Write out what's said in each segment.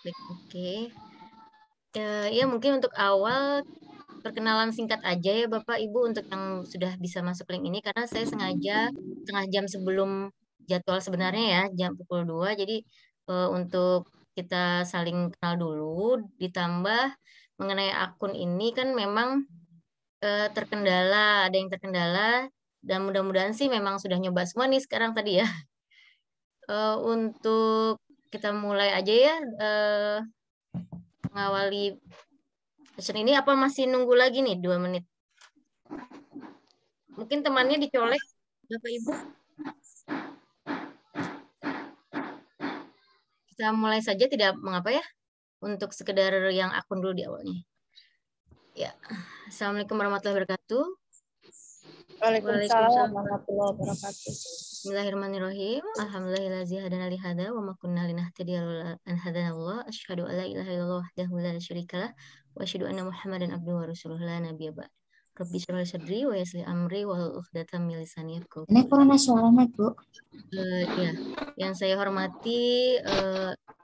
Baik, oke. Ya mungkin untuk awal perkenalan singkat aja ya Bapak Ibu untuk yang sudah bisa masuk link ini karena saya sengaja setengah jam sebelum jadwal sebenarnya ya jam pukul 2 jadi untuk kita saling kenal dulu ditambah mengenai akun ini kan memang terkendala ada yang terkendala dan mudah-mudahan sih memang sudah nyoba semua nih sekarang tadi ya. Untuk kita mulai aja ya mengawali session ini apa masih nunggu lagi nih 2 menit? Mungkin temannya dicolek, Bapak Ibu. Kita mulai saja tidak mengapa ya. Untuk sekedar yang akun dulu di awalnya. Ya. Assalamualaikum warahmatullahi wabarakatuh. Waalaikumsalam warahmatullahi wabarakatuh. Bismillahirrahmanirrahim. Alhamdulillahillazi hadana li hada wa ma kunna linahtadiya laula an hadanallah. Asyhadu an la ilaha illallah wahdahu la syarikalah wa asyhadu anna Muhammadan abduhu wa rasuluhu la nabiyya ba'd. Rabbi shrah li sadri wa yassir li amri wa hlul 'uqdatam min lisani yafqahu Ini qawli. corona suaranya, Bu. Ya, yang saya hormati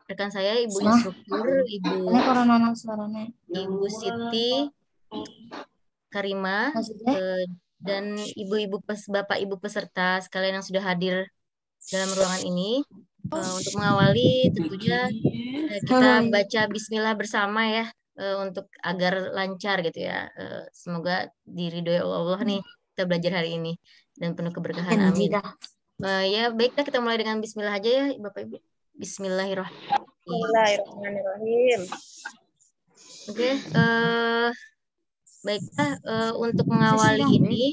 rekan saya Ibu Nah, Instruktur, ini corona suaranya. Ibu Siti Karima, Maksudnya? dan Bapak Ibu peserta sekalian yang sudah hadir dalam ruangan ini. Untuk mengawali tentunya kita baca Bismillah bersama ya untuk agar lancar gitu ya. Semoga diridhoi Allah nih kita belajar hari ini dan penuh keberkahan. Amin. Ya baiklah kita mulai dengan Bismillah aja ya Bapak Ibu. Bismillahirrahmanirrahim. Bismillahirrahmanirrahim. Oke, baiklah untuk mengawali ini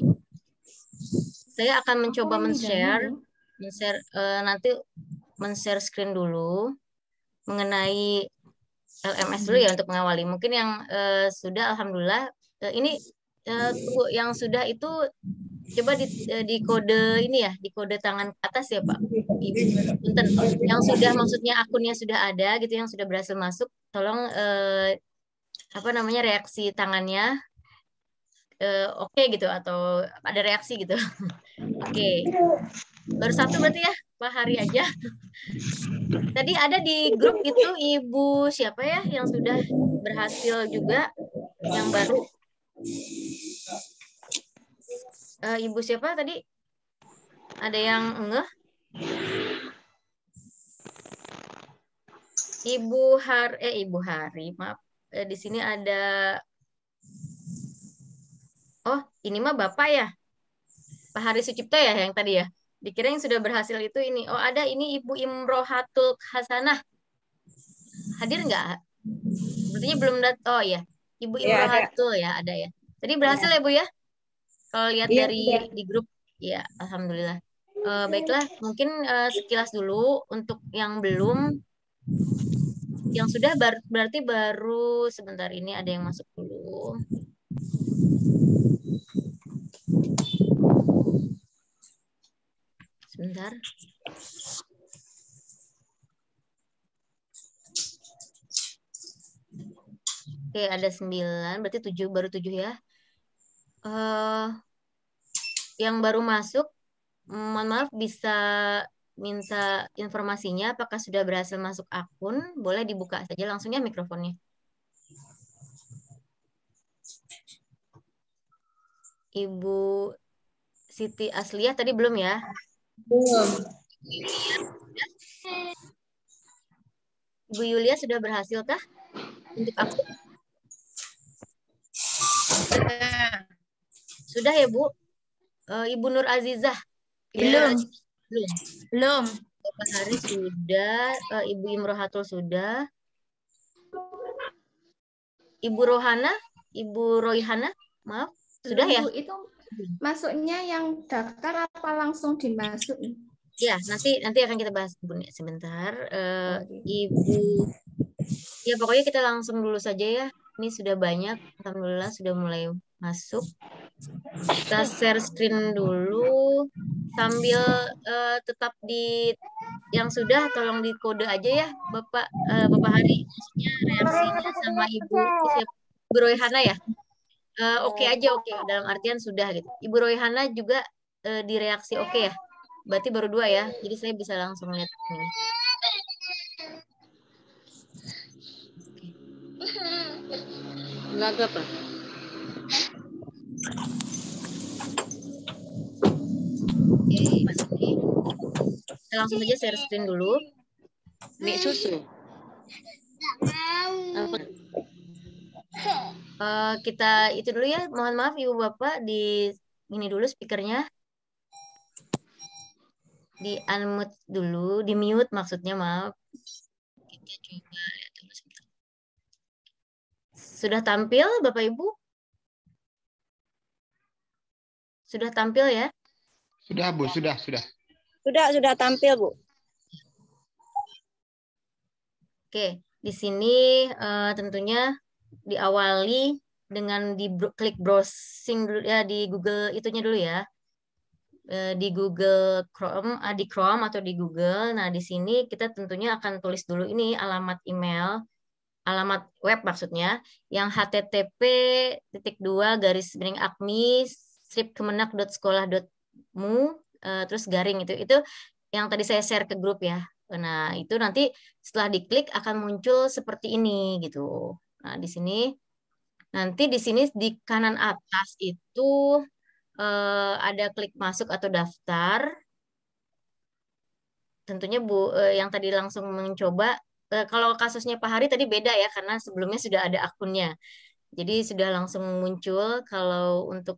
saya akan mencoba men-share nanti men-share screen dulu mengenai LMS dulu ya untuk mengawali. Mungkin yang sudah alhamdulillah ini tunggu yang sudah itu coba di kode ini ya, di kode tangan ke atas ya Pak. Ibu. Punten. Yang sudah maksudnya akunnya sudah ada gitu yang sudah berhasil masuk, tolong apa namanya reaksi tangannya oke gitu atau ada reaksi gitu. Oke. Baru satu berarti ya Pak Hari aja. Tadi ada di grup itu Ibu siapa ya yang sudah berhasil juga yang baru. Ibu siapa tadi? Ada yang enggak? Ibu Hari, maaf. Di sini ada oh, ini mah Bapak ya? Pak Hari Sucipto ya yang tadi ya? Dikira yang sudah berhasil itu ini. Oh, ada ini Ibu Imrohatul Hasanah. Hadir nggak? Sepertinya belum oh ya. Ibu Imrohatul ya, ada ya. Tadi berhasil ya Bu ya? Kalau lihat dari di grup, ya alhamdulillah. Baiklah, mungkin sekilas dulu untuk yang belum, yang sudah berarti baru sebentar ini ada yang masuk dulu. Sebentar. Oke, ada 9, berarti 7, baru 7 ya. Yang baru masuk, mohon maaf bisa minta informasinya apakah sudah berhasil masuk akun, boleh dibuka saja langsungnya mikrofonnya. Ibu Siti Asliah tadi belum ya? Belum. Ibu Yulia sudah berhasil kah untuk akun? Sudah ya Bu? Ibu Nur Azizah? Belum. Belum. Belum. Bapak Hari sudah, Ibu Imrohatul sudah. Ibu Rohana, Ibu Royhana, maaf, sudah ya? Itu masuknya yang daftar apa langsung dimasuk? Ya, nanti akan kita bahas Bu sebentar. Ibu, ya pokoknya kita langsung dulu saja ya. Ini sudah banyak, alhamdulillah sudah mulai masuk. Kita share screen dulu sambil tetap di yang sudah tolong di kode aja ya Bapak Hari, maksudnya reaksinya sama Ibu siapa? Ibu Royhana ya. Oke aja oke dalam artian sudah gitu. Ibu Royhana juga direaksi oke ya. Berarti baru 2 ya. Jadi saya bisa langsung lihat ini. Gagap lah. Oke, kita langsung saja share screen dulu. Mie susu. Kita itu dulu ya. Mohon maaf Ibu Bapak di ini dulu speakernya. Di unmute dulu, di mute maksudnya, maaf. Kita coba lihat dulu sebentar. Sudah tampil Bapak Ibu? Sudah tampil ya? Sudah, Bu, sudah. Sudah tampil, Bu. Oke, di sini tentunya diawali dengan klik browsing dulu ya di Google itunya dulu ya. Di Google Chrome, di Chrome atau di Google. Nah, di sini kita tentunya akan tulis dulu ini alamat email, alamat web maksudnya, yang http://acmi-kemenak.sekolah.mu terus garing itu yang tadi saya share ke grup ya. Nah, itu nanti setelah diklik akan muncul seperti ini gitu. Nah, di sini nanti di kanan atas itu ada klik masuk atau daftar. Tentunya Bu yang tadi langsung mencoba kalau kasusnya Pak Hari tadi beda ya karena sebelumnya sudah ada akunnya. Jadi sudah langsung muncul. Kalau untuk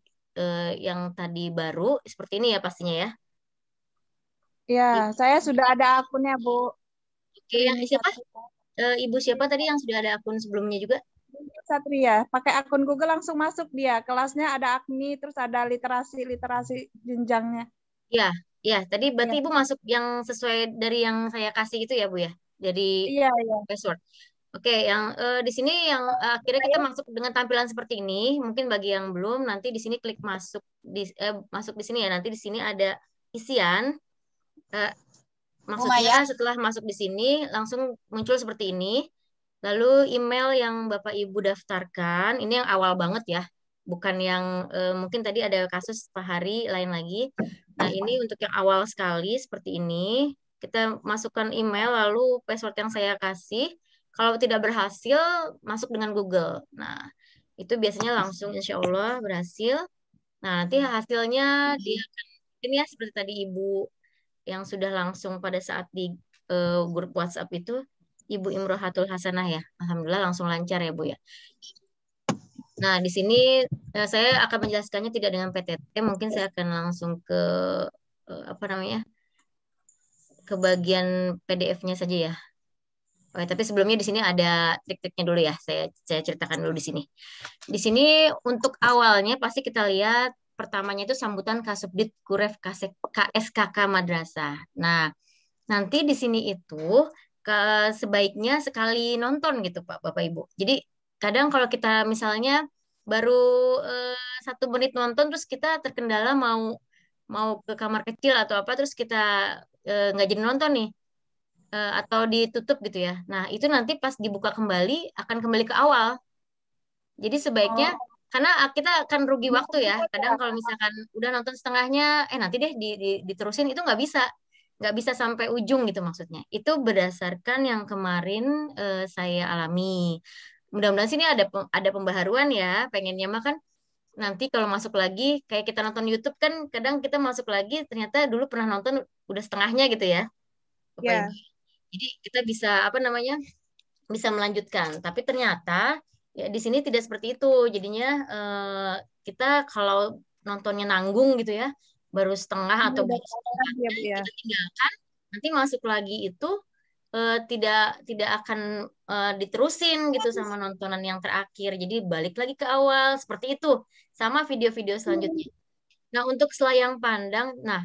yang tadi baru seperti ini ya pastinya ya. Ya, saya sudah ada akunnya, Bu. Oke, yang siapa? Ibu siapa tadi yang sudah ada akun sebelumnya juga? Satria, pakai akun Google langsung masuk dia. Kelasnya ada AKMI, terus ada literasi jenjangnya. Ya, tadi berarti Ibu masuk yang sesuai dari yang saya kasih itu ya, Bu ya? Jadi Iya. password. Oke, yang di sini yang akhirnya kita masuk dengan tampilan seperti ini. Mungkin bagi yang belum, nanti di sini klik masuk masuk di sini ya. Nanti di sini ada isian. Maksudnya setelah masuk di sini langsung muncul seperti ini. Lalu email yang Bapak Ibu daftarkan, ini yang awal banget ya. Bukan yang mungkin tadi ada kasus Pak Hari lain lagi. Nah, ini untuk yang awal sekali seperti ini. Kita masukkan email lalu password yang saya kasih. Kalau tidak berhasil, masuk dengan Google. Nah, itu biasanya langsung insya Allah berhasil. Nah, nanti hasilnya dia akan, ini ya seperti tadi Ibu yang sudah langsung pada saat di grup WhatsApp itu, Ibu Imrohatul Hasanah ya. Alhamdulillah langsung lancar ya Bu ya. Nah, di sini saya akan menjelaskannya tidak dengan PTT, mungkin saya akan langsung ke apa namanya? Ke bagian PDF-nya saja ya. Oh, tapi sebelumnya di sini ada trik-triknya dulu ya. Saya ceritakan dulu di sini. Di sini untuk awalnya pasti kita lihat pertamanya itu sambutan Kasubdit Kuref KSKK Madrasah. Nah, nanti di sini itu sebaiknya sekali nonton gitu Pak Bapak Ibu. Jadi kadang kalau kita misalnya baru 1 menit nonton terus kita terkendala mau mau ke kamar kecil atau apa terus kita nggak jadi nonton nih atau ditutup gitu ya. Nah itu nanti pas dibuka kembali akan kembali ke awal. Jadi sebaiknya karena kita akan rugi waktu ya. Kadang kalau misalkan udah nonton setengahnya, nanti deh diterusin itu nggak bisa sampai ujung gitu maksudnya. Itu berdasarkan yang kemarin saya alami. Mudah-mudahan sini ada pembaharuan ya. Pengennya mah kan nanti kalau masuk lagi kayak kita nonton YouTube kan kadang kita masuk lagi ternyata dulu pernah nonton udah setengahnya gitu ya. Bapak Ibu. Jadi kita bisa apa namanya? Bisa melanjutkan. Tapi ternyata ya di sini tidak seperti itu. Jadinya kita kalau nontonnya nanggung gitu ya, baru setengah atau baru setengahnya kita tinggalkan, nanti masuk lagi itu tidak akan diterusin gitu sama nontonan yang terakhir. Jadi balik lagi ke awal seperti itu sama video-video selanjutnya. Nah, untuk selayang pandang, nah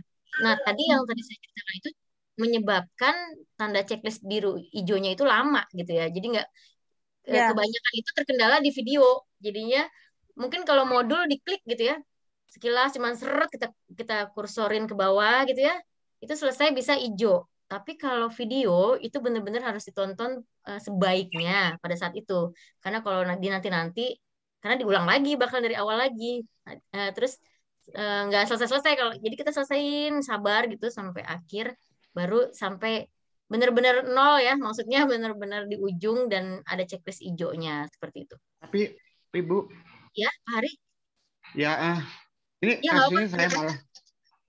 tadi yang tadi saya ceritakan itu menyebabkan tanda checklist biru hijaunya itu lama gitu ya. Jadi nggak kebanyakan itu terkendala di video. Jadinya mungkin kalau modul diklik gitu ya, sekilas cuman seret kita kursorin ke bawah gitu ya, itu selesai bisa hijau. Tapi kalau video itu benar-benar harus ditonton sebaiknya pada saat itu. Karena kalau nanti karena diulang lagi bakal dari awal lagi. Terus nggak selesai-selesai kalau jadi kita selesaiin sabar gitu sampai akhir baru sampai benar-benar nol ya maksudnya benar-benar di ujung dan ada checklist hijaunya seperti itu. Tapi Ibu. Ya, Pak Hari. Ya, ini Ya, nggak kasusnya apa-apa.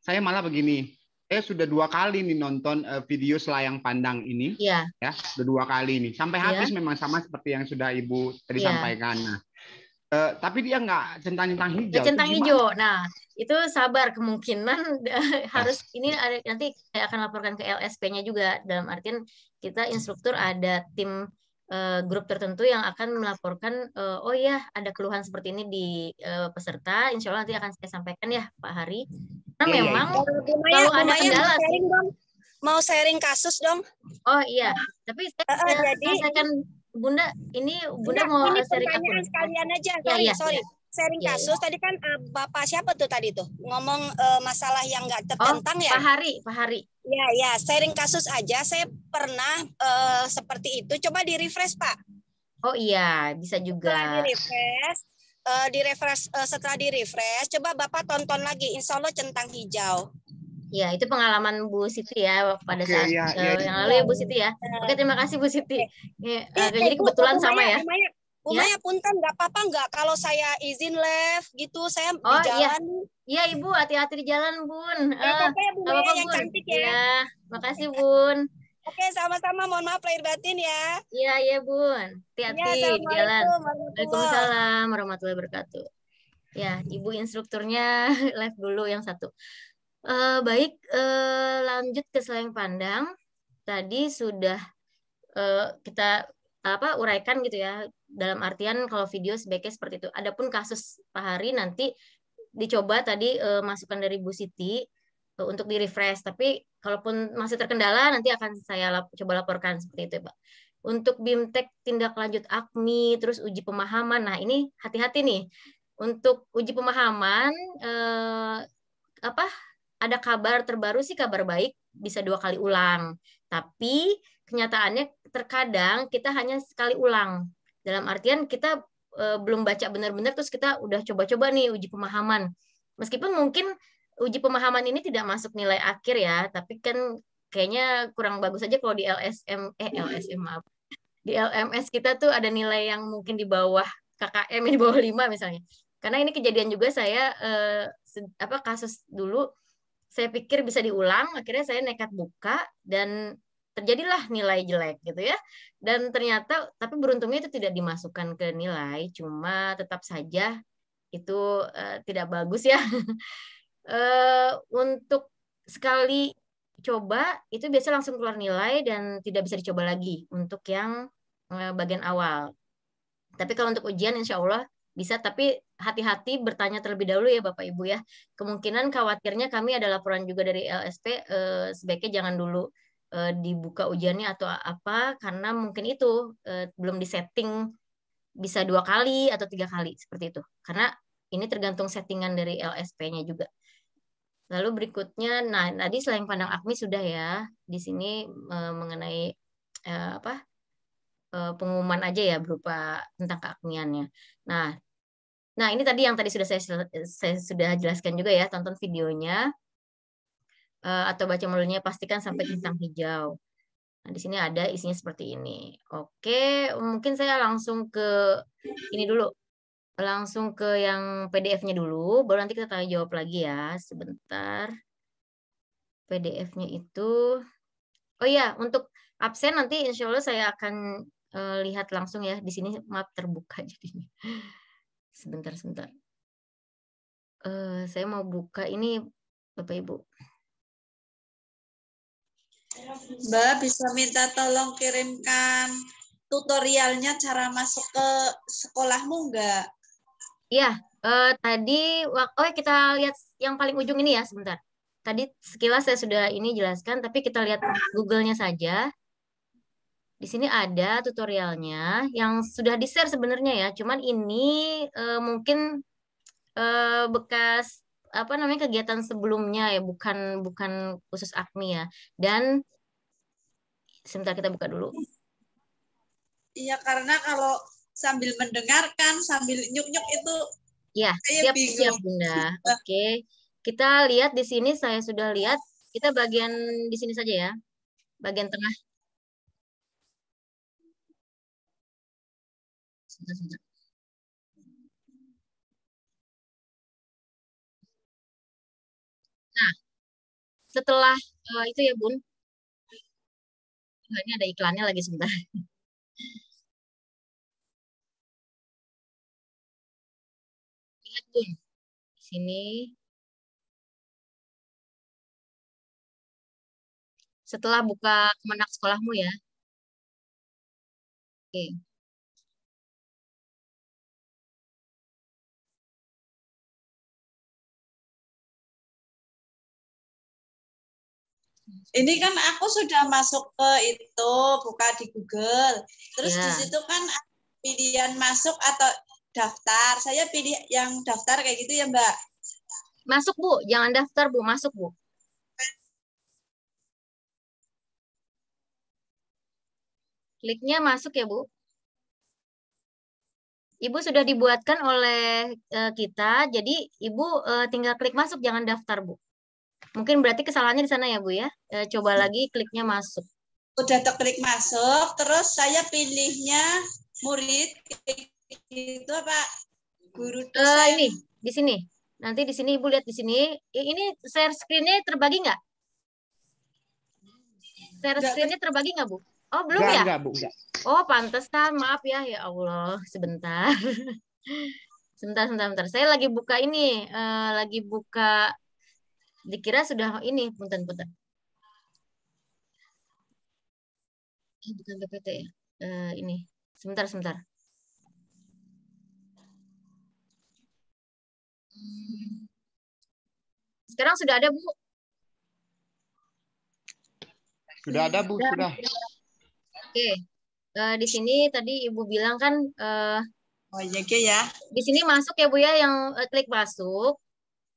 saya malah begini. Saya sudah 2 kali nih nonton video Selayang Pandang ini. Iya. Ya, sudah 2 kali nih. Sampai Iya. habis memang sama seperti yang sudah Ibu tadi Iya. sampaikan. Nah, tapi dia nggak centang-centang hijau. Nggak centang hijau. Nah, itu sabar, kemungkinan harus ini ada, nanti saya akan laporkan ke LSP-nya juga, dalam artian kita instruktur ada tim grup tertentu yang akan melaporkan, oh ya ada keluhan seperti ini di peserta, insya Allah nanti akan saya sampaikan ya Pak Hari. Karena Iya, memang iya, kalau ada kendala mau sharing dong. Mau sharing kasus dong. Oh iya, tapi saya selesaikan Bunda, ini Bunda mau ini sharing pertanyaan akun. sekalian aja. Ya, Sorry. ya. Sharing Ya, kasus tadi kan Bapak siapa tuh tadi tuh ngomong masalah yang nggak tertentang ya. Pak Hari. Ya, sharing kasus aja. Saya pernah seperti itu. Coba di refresh Pak. Oh iya, bisa juga. Di refresh, setelah di refresh, coba Bapak tonton lagi. Insya Allah centang hijau. Ya, itu pengalaman Bu Siti ya pada saat yang lalu ya Bu Siti ya. Oke, terima kasih Bu Siti. Jadi kebetulan sama ya. Bu Maya, punten, nggak apa-apa nggak kalau saya izin live gitu, saya di jalan. Iya Ibu, hati-hati di jalan Bun. Nggak apa-apa ya Bu Maya yang cantik ya. Iya, makasih Bun. Oke, sama-sama. Mohon maaf lahir batin ya. Iya Bun. Hati-hati di jalan. Waalaikumsalam warahmatullahi wabarakatuh. Ya, Ibu instrukturnya live dulu yang satu. Baik, lanjut ke Selayang Pandang. Tadi sudah kita uraikan gitu ya. Dalam artian kalau video sebaiknya seperti itu. Adapun kasus Pak Hari nanti dicoba tadi masukan dari Bu Siti untuk di refresh. Tapi kalaupun masih terkendala nanti akan saya coba laporkan seperti itu, Pak. Untuk BIMTEK tindak lanjut AKMI, terus uji pemahaman. Nah ini hati-hati nih. Untuk uji pemahaman ada kabar terbaru sih, kabar baik bisa 2 kali ulang. Tapi kenyataannya terkadang kita hanya sekali ulang. Dalam artian kita belum baca benar-benar terus kita udah coba-coba nih uji pemahaman. Meskipun mungkin uji pemahaman ini tidak masuk nilai akhir ya, tapi kan kayaknya kurang bagus aja kalau di maaf. Di LMS kita tuh ada nilai yang mungkin di bawah KKM, di bawah 5 misalnya. Karena ini kejadian juga saya kasus dulu saya pikir bisa diulang, akhirnya saya nekat buka dan terjadilah nilai jelek gitu ya. Dan ternyata, tapi beruntungnya itu tidak dimasukkan ke nilai, cuma tetap saja itu tidak bagus ya. Untuk sekali coba, itu biasa langsung keluar nilai dan tidak bisa dicoba lagi untuk yang bagian awal. Tapi kalau untuk ujian insya Allah bisa, tapi hati-hati bertanya terlebih dahulu ya Bapak Ibu ya. Kemungkinan khawatirnya kami ada laporan juga dari LSP, sebaiknya jangan dulu dibuka ujiannya atau apa, karena mungkin itu belum disetting bisa 2 kali atau 3 kali seperti itu. Karena ini tergantung settingan dari LSP-nya juga. Lalu berikutnya, nah tadi Selayang Pandang AKMI sudah ya. Di sini mengenai pengumuman aja ya berupa tentang keakmiannya. Nah ini tadi yang tadi sudah saya sudah jelaskan juga ya, tonton videonya atau baca modulnya, pastikan sampai centang hijau. Nah di sini ada isinya seperti ini. Oke, mungkin saya langsung ke ini dulu, langsung ke yang PDF-nya dulu, baru nanti kita tanya jawab lagi ya. Sebentar. PDF-nya itu, oh iya, untuk absen nanti insya Allah saya akan lihat langsung ya. Di sini maaf terbuka jadinya. Sebentar. Saya mau buka ini Bapak Ibu. Mbak bisa minta tolong kirimkan tutorialnya cara masuk ke sekolahmu enggak? Iya, tadi kita lihat yang paling ujung ini ya, sebentar. Tadi sekilas saya sudah ini jelaskan, tapi kita lihat Google-nya saja. Di sini ada tutorialnya yang sudah di-share sebenarnya ya, cuman ini mungkin bekas kegiatan sebelumnya ya, bukan khusus AKMI ya. Dan sebentar kita buka dulu. Iya, karena kalau sambil mendengarkan, sambil nyuk-nyuk itu ya, siap Bunda. Oke. Kita lihat di sini, saya sudah lihat. Kita bagian di sini saja ya. Bagian tengah. Sebentar. setelah itu ya Bun. Ini ada iklannya lagi sebentar. Lihat Bun, di sini. Setelah buka Kemenak sekolahmu ya. Oke. Ini kan aku sudah masuk ke itu, buka di Google. Terus Ya. di situ kan pilihan masuk atau daftar. Saya pilih yang daftar kayak gitu ya, Mbak. Masuk Bu, jangan daftar Bu, masuk Bu. Kliknya masuk ya Bu. Ibu sudah dibuatkan oleh kita, jadi Ibu tinggal klik masuk, jangan daftar Bu. Mungkin berarti kesalahannya di sana ya Bu ya. Coba lagi kliknya masuk. Udah klik masuk, terus saya pilihnya murid itu apa? Guru dosen. Ini di sini. Nanti di sini Ibu lihat di sini. Ini share screen-nya terbagi nggak? Share screen-nya terbagi nggak Bu? Oh belum ya? Enggak, Bu. Enggak. Oh pantesan, maaf ya. Ya Allah, sebentar. Sebentar. Saya lagi buka ini, lagi buka. Dikira sudah ini, punten. Bukan PPT ya. Ini, sebentar. Sekarang sudah ada Bu? Sudah ada, Bu. Sudah. Oke. Di sini tadi Ibu bilang kan, Oh iya ya. di sini masuk ya Bu ya, yang klik masuk.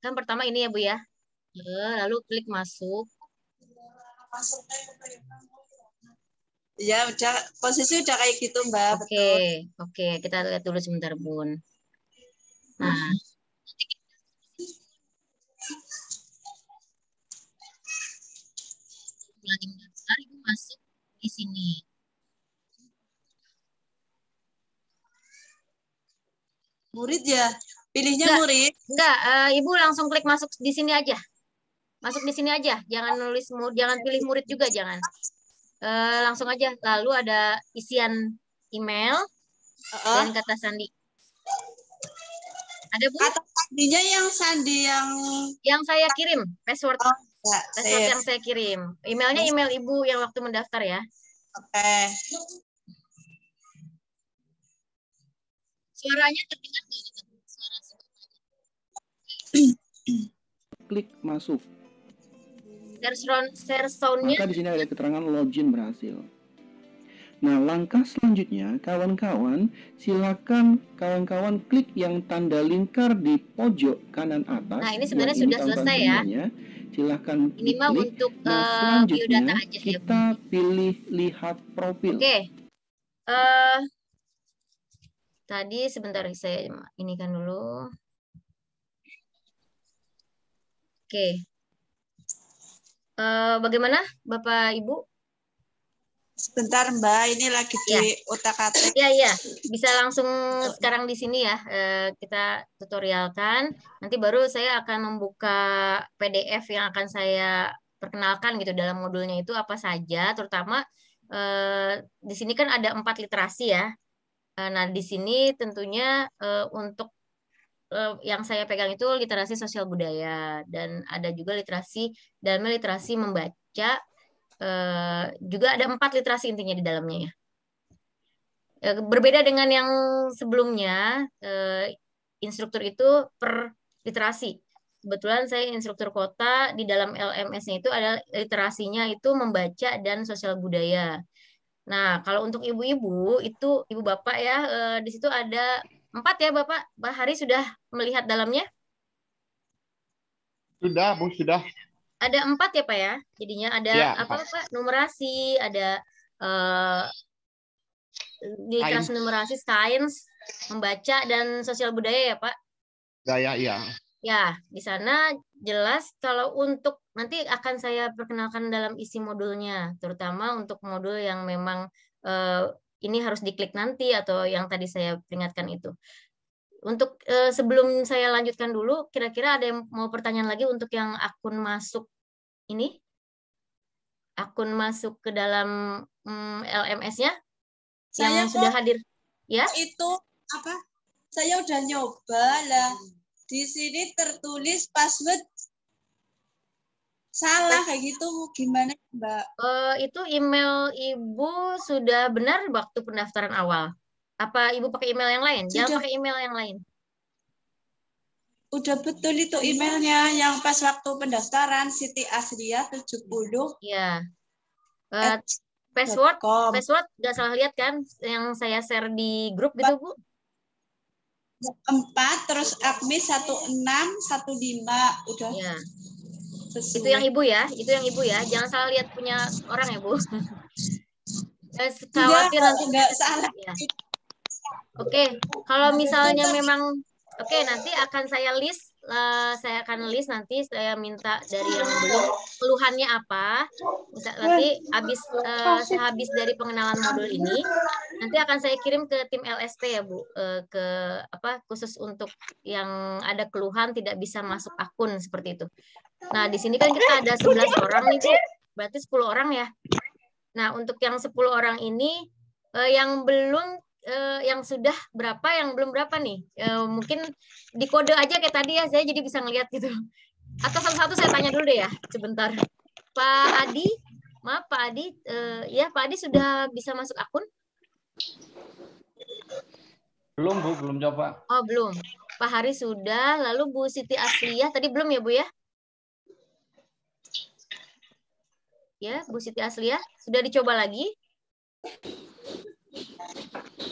Kan pertama ini ya Bu ya. Lalu klik masuk. Iya, udah posisi udah kayak gitu, Mbak. Oke. Kita lihat dulu sebentar, Bun. Nah, lagi mendaftar, Ibu masuk di sini. Murid ya? Pilihnya Enggak. murid? Enggak, Ibu langsung klik masuk di sini aja. Masuk di sini aja, jangan jangan pilih murid juga, jangan. Langsung aja. Lalu ada isian email dan kata sandi. Ada Bu? Kata sandinya yang sandi yang saya kirim, password. Ya, Password yang saya kirim. Emailnya email Ibu yang waktu mendaftar ya. Oke. Suaranya terdengar nggak? Suara Klik masuk. share sound-nya. Maka di sini ada keterangan login berhasil. Nah, langkah selanjutnya, kawan-kawan, silakan kawan-kawan klik yang tanda lingkar di pojok kanan atas. Nah, ini sebenarnya sudah selesai ya. Silakan ini mah untuk biodata aja kita ya. pilih lihat profil. Oke. Tadi sebentar saya ini kan dulu. Oke. Bagaimana Bapak Ibu? Sebentar Mbak, ini lagi di otak-atik. Iya. Bisa langsung sekarang di sini ya. Kita tutorialkan. Nanti baru saya akan membuka PDF yang akan saya perkenalkan gitu dalam modulnya itu apa saja. Terutama di sini kan ada 4 literasi ya. Nah di sini tentunya untuk yang saya pegang itu literasi sosial budaya. Dan ada juga literasi membaca. Juga ada 4 literasi intinya di dalamnya ya. Berbeda dengan yang sebelumnya, instruktur itu per literasi. Kebetulan saya instruktur kota, di dalam LMS-nya itu ada literasinya itu membaca dan sosial budaya. Nah, kalau untuk ibu-ibu itu ibu bapak ya, di situ ada 4 ya Bapak. Pak Hari sudah melihat dalamnya? Sudah, Bu, sudah. Ada 4 ya Pak ya, jadinya ada Ya, apa Pak? Numerasi, ada di kelas numerasi, sains, membaca dan sosial budaya ya Pak. Budaya, iya. Ya, di sana jelas kalau untuk nanti akan saya perkenalkan dalam isi modulnya, terutama untuk modul yang memang ini harus diklik nanti atau yang tadi saya peringatkan itu. Untuk sebelum saya lanjutkan dulu, kira-kira ada yang mau pertanyaan lagi untuk yang akun masuk ini? Akun masuk ke dalam LMS-nya Saya yang sudah kok hadir? Ya? itu apa? Saya udah nyoba lah. Di sini tertulis password salah kayak gitu. Gimana, Mbak? Itu email Ibu sudah benar waktu pendaftaran awal. Apa Ibu pakai email yang lain? Jangan Sudah. pakai email yang lain. Udah betul itu emailnya yang pas waktu pendaftaran Siti Asria 70 Ya. at Password .com. nggak salah lihat kan yang saya share di grup gitu, Bu? 4 terus admin 1615 udah Ya. sesuai. Itu yang Ibu ya, Jangan salah lihat punya orang ya, Bu. Khawatir nanti Enggak salah. ya. Oke, kalau misalnya memang nanti akan saya list, nanti saya minta dari yang belum keluhannya apa. Nanti sehabis dari pengenalan modul ini, nanti akan saya kirim ke tim LSP ya Bu, ke khusus untuk yang ada keluhan tidak bisa masuk akun seperti itu. Nah di sini kan kita ada 11 orang nih Bu, berarti 10 orang ya. Nah untuk yang 10 orang ini yang belum yang sudah berapa, yang belum berapa nih? Mungkin di kode aja kayak tadi ya, saya jadi bisa ngeliat gitu. Atau satu-satu saya tanya dulu deh ya, sebentar. Pak Adi, maaf Pak Adi, ya Pak Adi sudah bisa masuk akun? Belum Bu, belum coba. Oh belum. Pak Hari sudah, lalu Bu Siti Asliah tadi belum ya Bu ya? Ya, Bu Siti Asliah sudah dicoba lagi?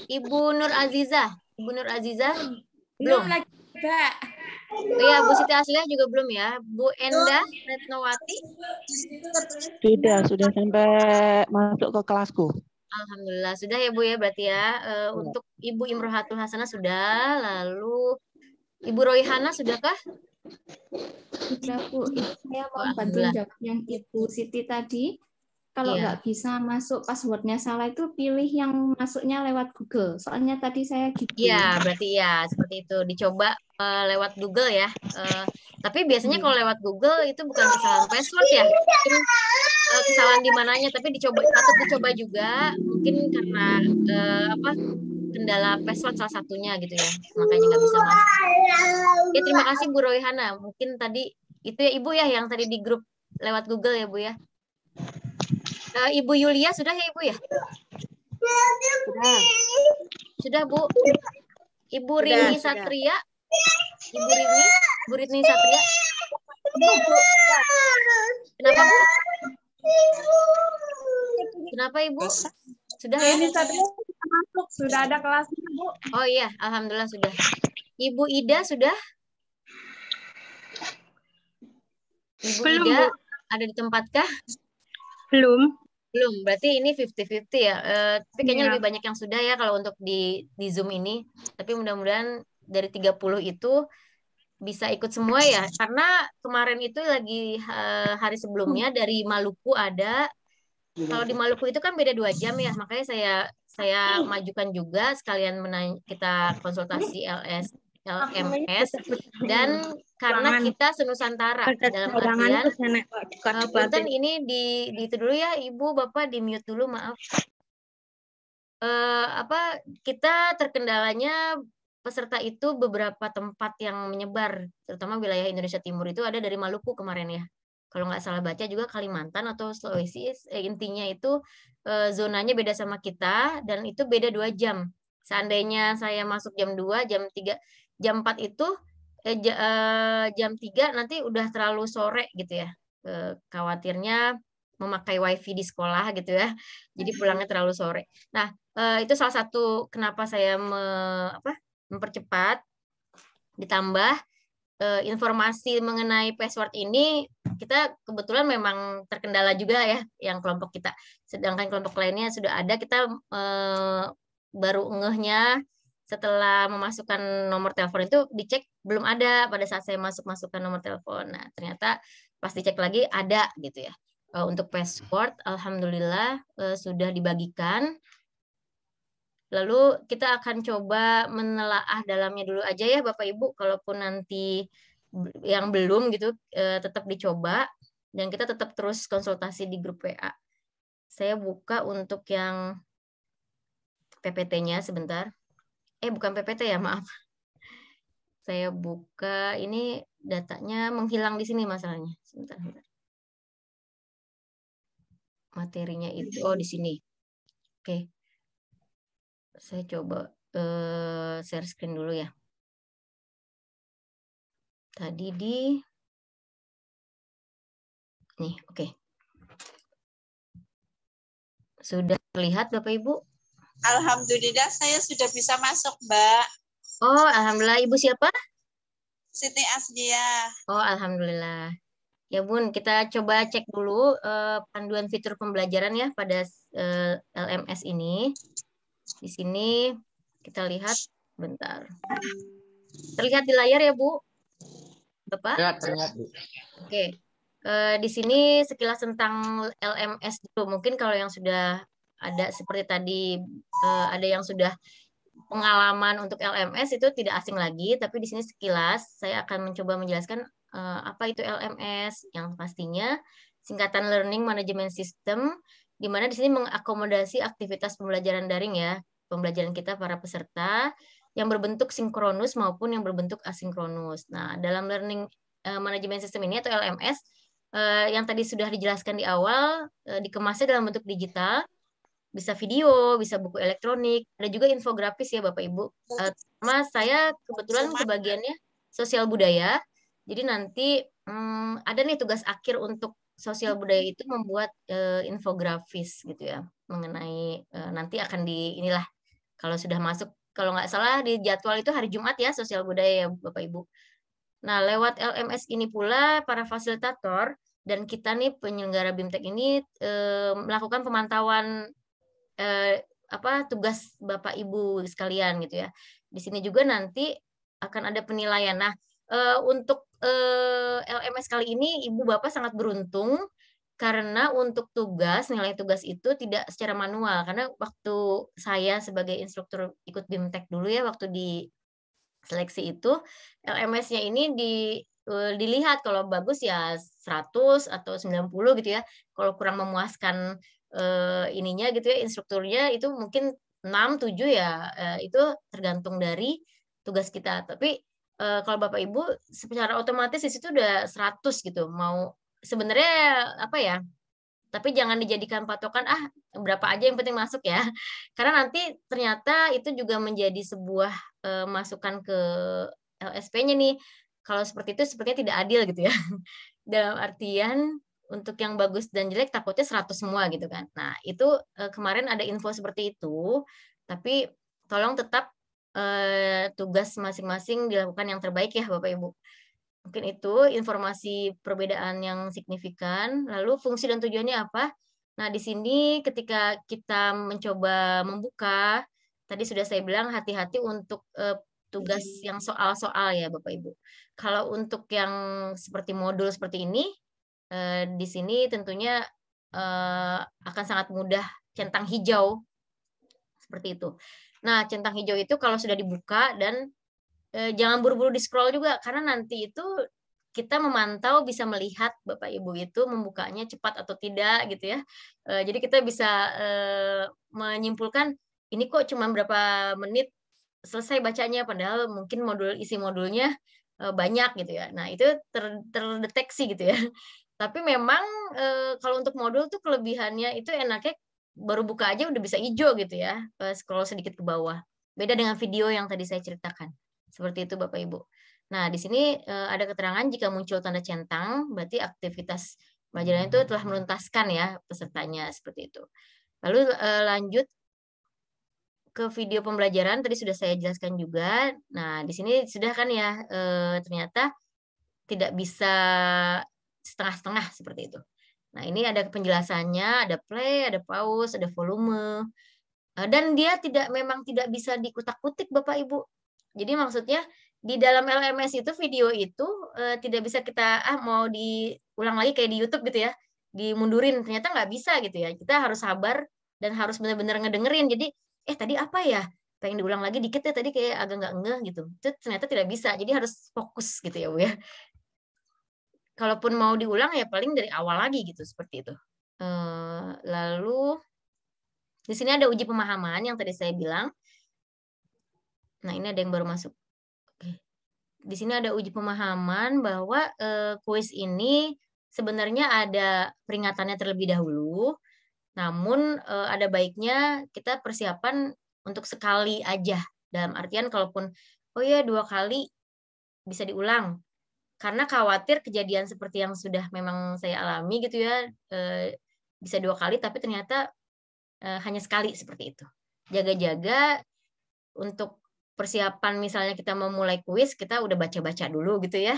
Ibu Nur Aziza belum lagi, Mbak. Oh ya, Bu Siti Asliah juga belum ya. Bu Enda Retnowati sudah sampai masuk ke kelasku. Alhamdulillah sudah ya Bu ya, berarti ya. Untuk Ibu Imrohatul Hasanah sudah, lalu Ibu Royhana sudahkah? Sudah Bu, saya mau bantu Alhamdulillah. jawab yang Ibu Siti tadi. Kalau Iya. nggak bisa masuk passwordnya salah itu pilih yang masuknya lewat Google. Soalnya tadi saya gitu. Iya, berarti ya seperti itu. Dicoba lewat Google ya. Tapi biasanya kalau lewat Google itu bukan kesalahan password ya. Mungkin kesalahan di mananya, tapi patut dicoba juga. Mungkin karena kendala password salah satunya gitu ya. Makanya nggak bisa masuk. Ya, terima kasih Bu Royhana. Mungkin tadi itu ya Ibu ya yang tadi di grup lewat Google ya Bu ya. Ibu Yulia sudah ya Ibu ya? Sudah Bu. Ibu Rini Satria. Ibu Rini Satria. Kenapa Bu? Kenapa Ibu? Sudah ya? Ini Satria masuk, sudah ada kelasnya Bu. Oh iya, alhamdulillah sudah. Ibu Ida sudah? Ibu Belum, Ida Bu. ada di tempatkah? Belum. Belum, berarti ini 50-50 ya. Tapi kayaknya Iya. lebih banyak yang sudah ya kalau untuk di Zoom ini. Tapi mudah-mudahan dari 30 itu bisa ikut semua ya. Karena kemarin itu lagi hari sebelumnya dari Maluku ada. Kalau di Maluku itu kan beda 2 jam ya. Makanya saya majukan juga sekalian kita konsultasi LMS. Dan karena kita senusantara dalam artian punten ini di itu dulu ya Ibu Bapak di mute dulu, maaf. Kita terkendalanya peserta itu beberapa tempat yang menyebar, terutama wilayah Indonesia Timur itu ada dari Maluku kemarin ya. Kalau nggak salah baca juga Kalimantan atau Sulawesi, intinya itu zonanya beda sama kita dan itu beda 2 jam. Seandainya saya masuk jam 2, jam 3, jam 4 itu jam 3 nanti udah terlalu sore gitu ya. Khawatirnya memakai wifi di sekolah gitu ya. Jadi pulangnya terlalu sore. Nah, itu salah satu kenapa saya mempercepat. Ditambah informasi mengenai password ini kita kebetulan memang terkendala juga ya yang kelompok kita. Sedangkan kelompok lainnya sudah ada, kita baru ngehnya setelah memasukkan nomor telepon itu dicek belum ada pada saat saya masukkan nomor telepon. Nah, ternyata pas dicek lagi ada gitu ya. Untuk password alhamdulillah sudah dibagikan. Lalu kita akan coba menelaah dalamnya dulu aja ya Bapak Ibu, kalaupun nanti yang belum gitu tetap dicoba Dan kita tetap terus konsultasi di grup WA. Saya buka untuk yang PPT-nya sebentar. Bukan PPT ya, maaf. Saya buka, ini datanya menghilang di sini masalahnya. Sebentar. Materinya itu, di sini. Oke. Saya coba share screen dulu ya. Tadi di nih, oke. Sudah terlihat Bapak Ibu? Alhamdulillah saya sudah bisa masuk, Mbak. Oh, alhamdulillah. Ibu siapa? Siti Asdia. Oh, alhamdulillah. Ya Bun, kita coba cek dulu panduan fitur pembelajaran ya pada LMS ini. Di sini kita lihat, bentar. Terlihat di layar ya Bu? Bapak? Ya, terlihat, Bu. Oke. Di sini sekilas tentang LMS dulu. Mungkin kalau yang sudah ada seperti tadi, ada yang sudah pengalaman untuk LMS itu tidak asing lagi, tapi di sini sekilas saya akan mencoba menjelaskan apa itu LMS, yang pastinya singkatan Learning Management System, di mana di sini mengakomodasi aktivitas pembelajaran daring ya, pembelajaran kita para peserta, yang berbentuk sinkronus maupun yang berbentuk asinkronus. Nah, dalam Learning Management System ini atau LMS, yang tadi sudah dijelaskan di awal, dikemasnya dalam bentuk digital, bisa video, bisa buku elektronik, ada juga infografis ya Bapak Ibu. Mas, saya kebetulan kebagiannya sosial budaya, jadi nanti ada nih tugas akhir untuk sosial budaya itu membuat infografis gitu ya, mengenai nanti akan inilah, kalau sudah masuk, kalau nggak salah di jadwal itu hari Jumat ya, sosial budaya ya Bapak Ibu. Nah, lewat LMS ini pula para fasilitator dan kita nih penyelenggara BIMTEK ini melakukan pemantauan tugas Bapak Ibu sekalian gitu ya. Di sini juga nanti akan ada penilaian. Nah, untuk LMS kali ini Ibu Bapak sangat beruntung karena untuk tugas, nilai tugas itu tidak secara manual, karena waktu saya sebagai instruktur ikut BIMTEK dulu ya, waktu di seleksi itu LMS-nya ini dilihat kalau bagus ya 100 atau 90 gitu ya. Kalau kurang memuaskan ininya gitu ya, instrukturnya itu mungkin 6 7 ya, itu tergantung dari tugas kita. Tapi kalau Bapak Ibu secara otomatis di situ udah 100 gitu. Mau sebenarnya apa ya? Tapi jangan dijadikan patokan berapa aja yang penting masuk ya. Karena nanti ternyata itu juga menjadi sebuah masukan ke LSP-nya nih. Kalau seperti itu sepertinya tidak adil gitu ya. Dalam artian untuk yang bagus dan jelek takutnya 100 semua gitu kan. Nah, itu kemarin ada info seperti itu, tapi tolong tetap tugas masing-masing dilakukan yang terbaik ya Bapak Ibu. Mungkin itu informasi perbedaan yang signifikan. Lalu fungsi dan tujuannya apa? Nah, di sini ketika kita mencoba membuka, tadi sudah saya bilang hati-hati untuk tugas yang soal-soal ya Bapak Ibu. Kalau untuk yang seperti modul seperti ini, di sini tentunya akan sangat mudah centang hijau. Seperti itu. Nah, centang hijau itu kalau sudah dibuka dan jangan buru-buru di scroll juga, karena nanti itu kita memantau, bisa melihat Bapak Ibu itu membukanya cepat atau tidak gitu ya. Jadi kita bisa menyimpulkan ini kok cuma berapa menit selesai bacanya, padahal mungkin isi modulnya banyak gitu ya. Nah, itu terdeteksi gitu ya. Tapi memang kalau untuk modul tuh kelebihannya itu enaknya baru buka aja udah bisa hijau gitu ya, scroll sedikit ke bawah. Beda dengan video yang tadi saya ceritakan. Seperti itu Bapak Ibu. Nah, di sini ada keterangan jika muncul tanda centang, berarti aktivitas pembelajaran itu telah menuntaskan ya pesertanya, seperti itu. Lalu lanjut ke video pembelajaran, tadi sudah saya jelaskan juga. Nah, di sini sudah kan ya, ternyata tidak bisa setengah-setengah seperti itu. Nah, ini ada penjelasannya, ada play, ada pause, ada volume. Dan dia memang tidak bisa dikutak-kutik Bapak Ibu. Jadi maksudnya di dalam LMS itu video itu tidak bisa kita mau diulang lagi kayak di YouTube gitu ya, dimundurin, ternyata nggak bisa gitu ya. Kita harus sabar dan harus benar-benar ngedengerin. Jadi tadi apa ya? Pengen diulang lagi dikit ya, tadi kayak agak nggak ngeh gitu. Itu ternyata tidak bisa. Jadi harus fokus gitu ya Bu ya. kalaupun mau diulang ya paling dari awal lagi gitu, seperti itu. Lalu di sini ada uji pemahaman yang tadi saya bilang. Nah, ini ada yang baru masuk. Oke. Di sini ada uji pemahaman bahwa kuis ini sebenarnya ada peringatannya terlebih dahulu, namun ada baiknya kita persiapan untuk sekali aja. Dalam artian kalaupun, oh ya 2 kali bisa diulang. Karena khawatir kejadian seperti yang sudah memang saya alami gitu ya, bisa 2 kali tapi ternyata hanya sekali seperti itu. Jaga-jaga untuk persiapan misalnya kita mau mulai kuis, kita udah baca-baca dulu gitu ya.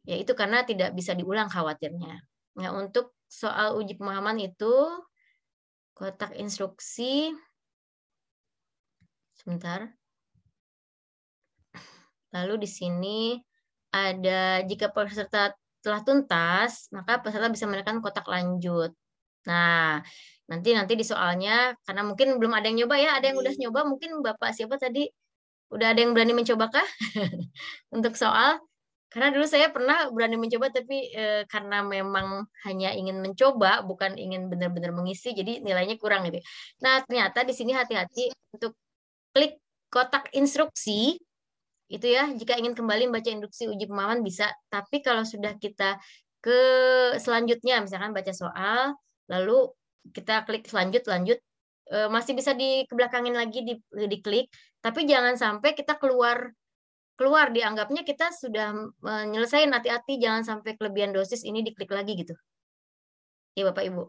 Ya itu karena tidak bisa diulang khawatirnya. Nah, untuk soal uji pemahaman itu, kotak instruksi, sebentar. Lalu di sini ada jika peserta telah tuntas, maka peserta bisa menekan kotak lanjut. Nah, nanti di soalnya, karena mungkin belum ada yang nyoba ya, ada yang udah nyoba, mungkin Bapak siapa tadi, udah ada yang berani mencobakah untuk soal? Karena dulu saya pernah berani mencoba, tapi karena memang hanya ingin mencoba, bukan ingin benar-benar mengisi, jadi nilainya kurang gitu. Nah, ternyata di sini hati-hati untuk klik kotak instruksi, itu ya, jika ingin kembali membaca instruksi uji pemahaman bisa, tapi kalau sudah kita ke selanjutnya, misalkan baca soal, lalu kita klik lanjut, masih bisa dikebelakangin lagi, diklik, tapi jangan sampai kita keluar dianggapnya kita sudah menyelesaikan, hati-hati jangan sampai kelebihan dosis ini diklik lagi gitu. Ya Bapak Ibu.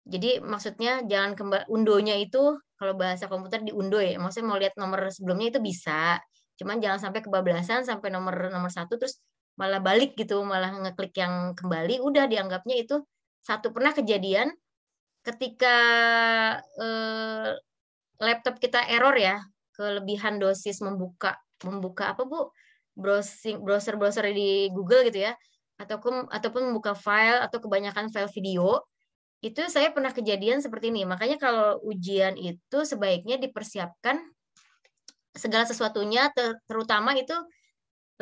Jadi maksudnya jangan undonya itu kalau bahasa komputer diundo ya. Maksudnya mau lihat nomor sebelumnya itu bisa. Cuman jangan sampai kebablasan sampai nomor 1 terus malah balik gitu, malah ngeklik yang kembali, udah dianggapnya itu satu. Pernah kejadian ketika laptop kita error ya, kelebihan dosis membuka apa Bu? Browser di Google gitu ya, ataupun membuka file atau kebanyakan file video, itu saya pernah kejadian seperti ini. Makanya kalau ujian itu sebaiknya dipersiapkan segala sesuatunya, terutama itu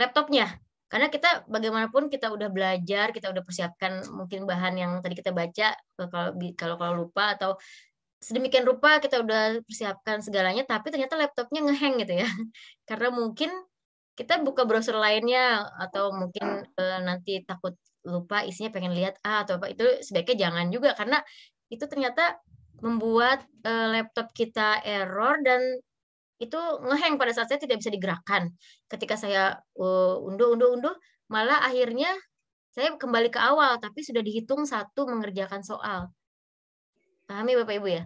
laptopnya. Karena kita bagaimanapun kita udah belajar, kita udah persiapkan mungkin bahan yang tadi kita baca, kalau lupa atau sedemikian rupa kita udah persiapkan segalanya, tapi ternyata laptopnya ngehang gitu ya. Karena mungkin kita buka browser lainnya, atau mungkin nanti takut lupa isinya, pengen lihat atau apa, itu sebaiknya jangan juga, karena itu ternyata membuat laptop kita error dan itu ngehang pada saat saya tidak bisa digerakkan. Ketika saya unduh, malah akhirnya saya kembali ke awal, tapi sudah dihitung 1 mengerjakan soal. Pahami Bapak Ibu ya?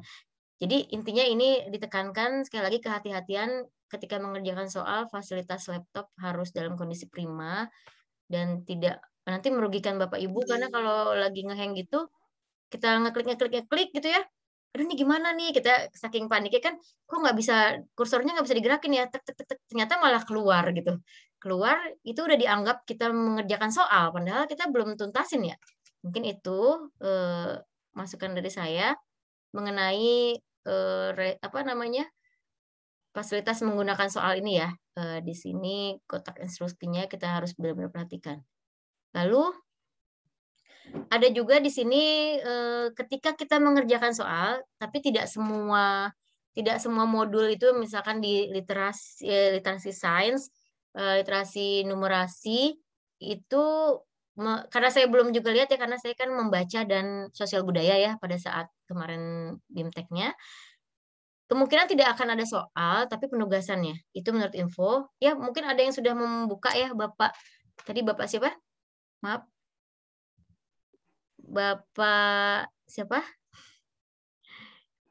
Jadi intinya ini ditekankan sekali lagi, kehati-hatian ketika mengerjakan soal, fasilitas laptop harus dalam kondisi prima dan tidak nanti merugikan Bapak Ibu, karena kalau lagi ngehang gitu, kita ngeklik gitu ya, aduh ini gimana nih, kita saking paniknya kan, kok nggak bisa, kursornya nggak bisa digerakin ya, ternyata malah keluar gitu. Keluar itu udah dianggap kita mengerjakan soal, padahal kita belum tuntasin ya. Mungkin itu masukan dari saya mengenai fasilitas menggunakan soal ini ya. Di sini kotak instruksinya kita harus benar-benar perhatikan. Lalu ada juga di sini ketika kita mengerjakan soal, tapi tidak semua modul itu, misalkan di literasi sains, literasi numerasi itu, karena saya belum juga lihat ya, karena saya kan membaca dan sosial budaya ya pada saat kemarin BIMTEK-nya. Kemungkinan tidak akan ada soal, tapi penugasannya. Itu menurut info. Ya, mungkin ada yang sudah membuka ya, Bapak. Tadi Bapak siapa? Maaf. Bapak siapa?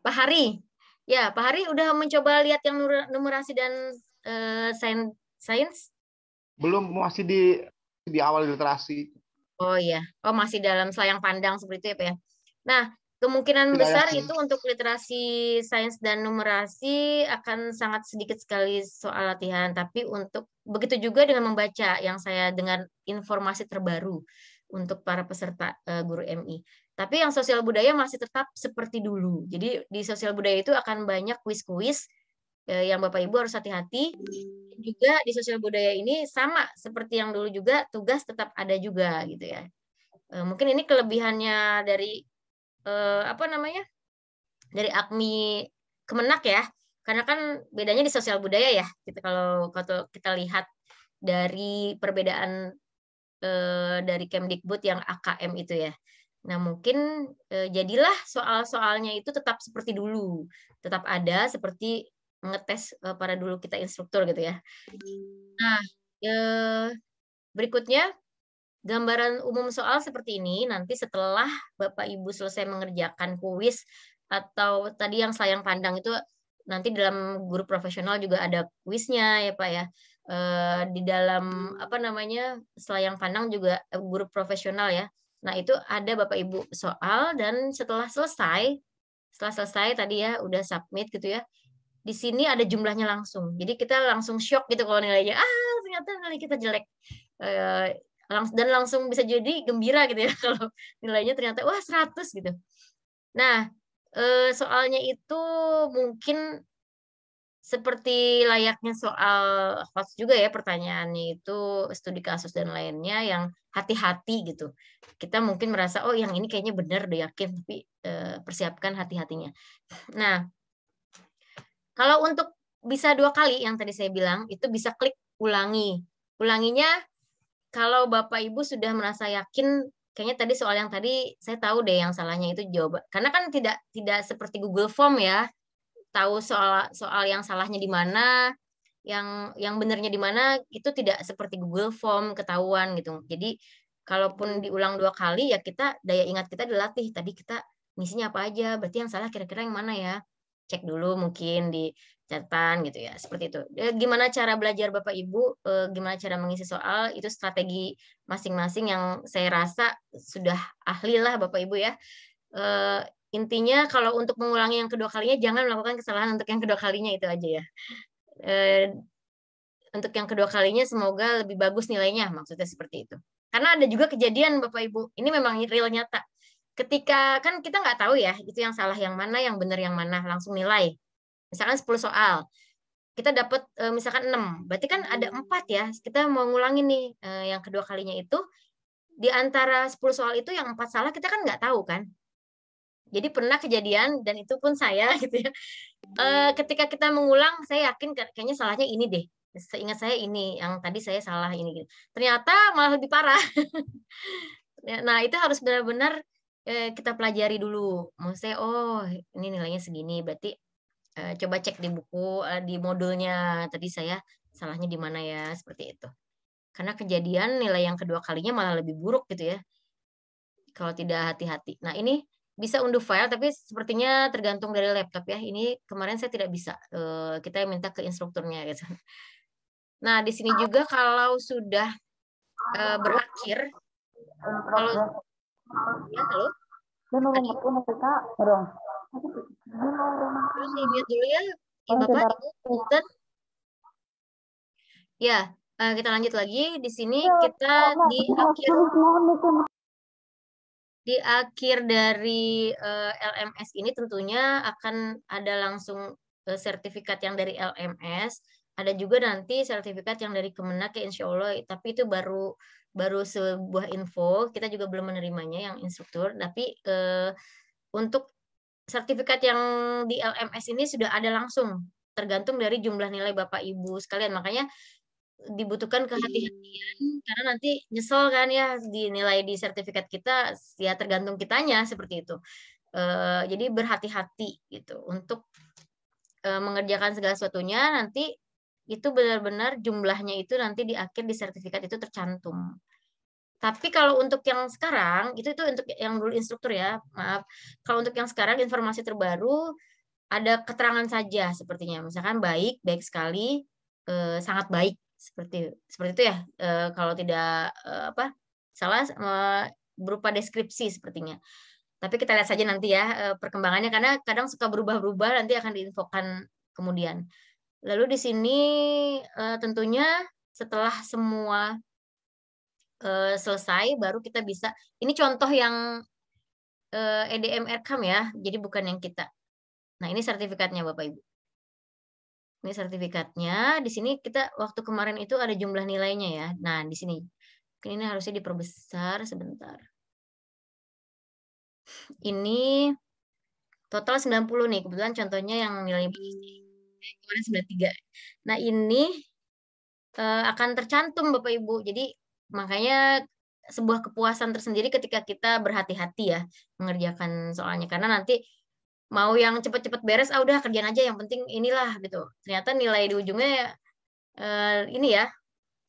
Pak Hari. Ya, Pak Hari udah mencoba lihat yang numerasi dan sains? Belum, masih di awal literasi. Oh iya. Oh, masih dalam selayang pandang seperti itu ya, Pak ya. Nah, kemungkinan besar itu untuk literasi sains dan numerasi akan sangat sedikit sekali soal latihan, tapi untuk begitu juga dengan membaca yang saya dengar informasi terbaru untuk para peserta guru MI. Tapi yang sosial budaya masih tetap seperti dulu. Jadi di sosial budaya itu akan banyak kuis-kuis yang Bapak Ibu harus hati-hati. juga di sosial budaya ini sama seperti yang dulu juga, tugas tetap ada juga gitu ya. Mungkin ini kelebihannya dari apa namanya, dari AKMI Kemenak ya, karena kan bedanya di sosial budaya ya. Gitu, kalau kita lihat dari perbedaan dari Kemdikbud yang AKM itu ya. Nah mungkin jadilah soal-soalnya itu tetap seperti dulu, tetap ada seperti ngetes pada dulu kita instruktur gitu ya. Nah berikutnya gambaran umum soal seperti ini nanti setelah Bapak Ibu selesai mengerjakan kuis atau tadi yang sayang pandang itu nanti dalam guru profesional juga ada kuisnya ya Pak ya. Di dalam apa namanya selayang pandang juga guru profesional ya. Nah itu ada Bapak Ibu soal dan setelah selesai tadi ya udah submit gitu ya. Di sini ada jumlahnya langsung. Jadi kita langsung shock gitu kalau nilainya ternyata nilai kita jelek. Dan langsung bisa jadi gembira gitu ya kalau nilainya ternyata wah 100 gitu. Nah, soalnya itu mungkin seperti layaknya soal hots juga ya, pertanyaannya itu studi kasus dan lainnya yang hati-hati gitu. Kita mungkin merasa oh yang ini kayaknya benar udah yakin, tapi persiapkan hati-hatinya. Nah, kalau untuk bisa 2 kali yang tadi saya bilang itu bisa klik ulangi. Ulanginya kalau Bapak Ibu sudah merasa yakin, kayaknya tadi soal yang tadi saya tahu deh yang salahnya itu jawaban. Karena kan tidak seperti Google Form ya. Tahu soal yang salahnya di mana, yang benernya di mana itu tidak seperti Google Form ketahuan gitu. Jadi kalaupun diulang 2 kali ya kita daya ingat kita dilatih. Tadi kita ngisinya apa aja, berarti yang salah kira-kira yang mana ya? Cek dulu mungkin di catatan gitu ya, seperti itu. Gimana cara belajar Bapak Ibu, gimana cara mengisi soal, itu strategi masing-masing yang saya rasa sudah ahli lah Bapak Ibu ya. Intinya kalau untuk mengulangi yang kedua kalinya jangan melakukan kesalahan untuk yang kedua kalinya, itu aja ya. Untuk yang kedua kalinya semoga lebih bagus nilainya, maksudnya seperti itu. Karena ada juga kejadian Bapak Ibu, ini memang real nyata. Ketika kan kita nggak tahu ya, itu yang salah yang mana, yang benar yang mana, langsung nilai. Misalkan 10 soal, kita dapat misalkan 6, berarti kan ada 4 ya, kita mau ngulangin nih yang kedua kalinya itu, di antara 10 soal itu yang 4 salah kita kan nggak tahu kan. Jadi pernah kejadian, dan itu pun saya gitu ya, ketika kita mengulang, saya yakin kayaknya salahnya ini deh, seingat saya ini, yang tadi saya salah ini. Ternyata malah lebih parah. Nah itu harus benar-benar kita pelajari dulu. Maksudnya, oh ini nilainya segini, berarti coba cek di buku, di modulnya tadi saya salahnya di mana ya, seperti itu. Karena kejadian nilai yang kedua kalinya malah lebih buruk gitu ya, kalau tidak hati-hati. Nah ini bisa unduh file, tapi sepertinya tergantung dari laptop ya. Ini kemarin saya tidak bisa, kita minta ke instrukturnya gitu. Nah di sini juga kalau sudah berakhir, kalau ya halo. Terus lihat dulu ya, Bapak Ibu. Ya, kita lanjut lagi. Di sini kita di akhir dari LMS ini tentunya akan ada langsung sertifikat yang dari LMS. Ada juga nanti sertifikat yang dari Kemenak ya insya Allah. Tapi itu baru sebuah info. Kita juga belum menerimanya yang instruktur. Tapi untuk sertifikat yang di LMS ini sudah ada langsung, tergantung dari jumlah nilai Bapak Ibu sekalian. Makanya dibutuhkan kehati-hatian, karena nanti nyesel kan ya dinilai di sertifikat kita, ya tergantung kitanya seperti itu. Jadi berhati-hati gitu untuk mengerjakan segala sesuatunya, nanti itu benar-benar jumlahnya itu nanti di akhir di sertifikat itu tercantum. Tapi kalau untuk yang sekarang, itu untuk yang dulu instruktur ya, maaf. Kalau untuk yang sekarang informasi terbaru ada keterangan saja sepertinya. Misalkan baik sekali, sangat baik seperti itu ya. Kalau tidak salah berupa deskripsi sepertinya. Tapi kita lihat saja nanti ya perkembangannya, karena kadang suka berubah-berubah, nanti akan diinfokan kemudian. Lalu di sini tentunya setelah semua selesai baru kita bisa, ini contoh yang EDM Erkam ya, jadi bukan yang kita. Nah ini sertifikatnya Bapak Ibu. Ini sertifikatnya. Di sini kita waktu kemarin itu ada jumlah nilainya ya. Nah, di sini. Ini harusnya diperbesar sebentar. Ini total 90 nih. Kebetulan contohnya yang nilainya kemarin 93. Nah, ini akan tercantum Bapak Ibu. Jadi makanya sebuah kepuasan tersendiri ketika kita berhati-hati ya mengerjakan soalnya. Karena nanti mau yang cepet-cepet beres, udah kerjaan aja yang penting inilah gitu. Ternyata nilai di ujungnya ini ya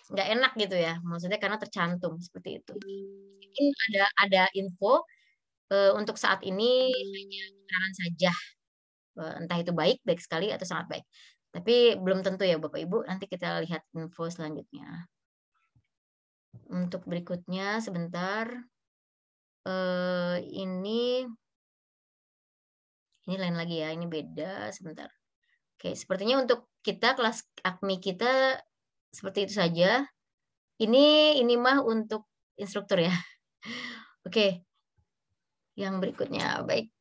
nggak enak gitu ya. Maksudnya karena tercantum seperti itu. Mungkin ada info untuk saat ini hanya keterangan saja. Entah itu baik sekali atau sangat baik. Tapi belum tentu ya Bapak Ibu. Nanti kita lihat info selanjutnya. Untuk berikutnya sebentar. Ini lain lagi ya, ini beda sebentar. Oke, sepertinya untuk kita kelas AKMI kita seperti itu saja. Ini mah untuk instruktur ya. Oke. Yang berikutnya, baik.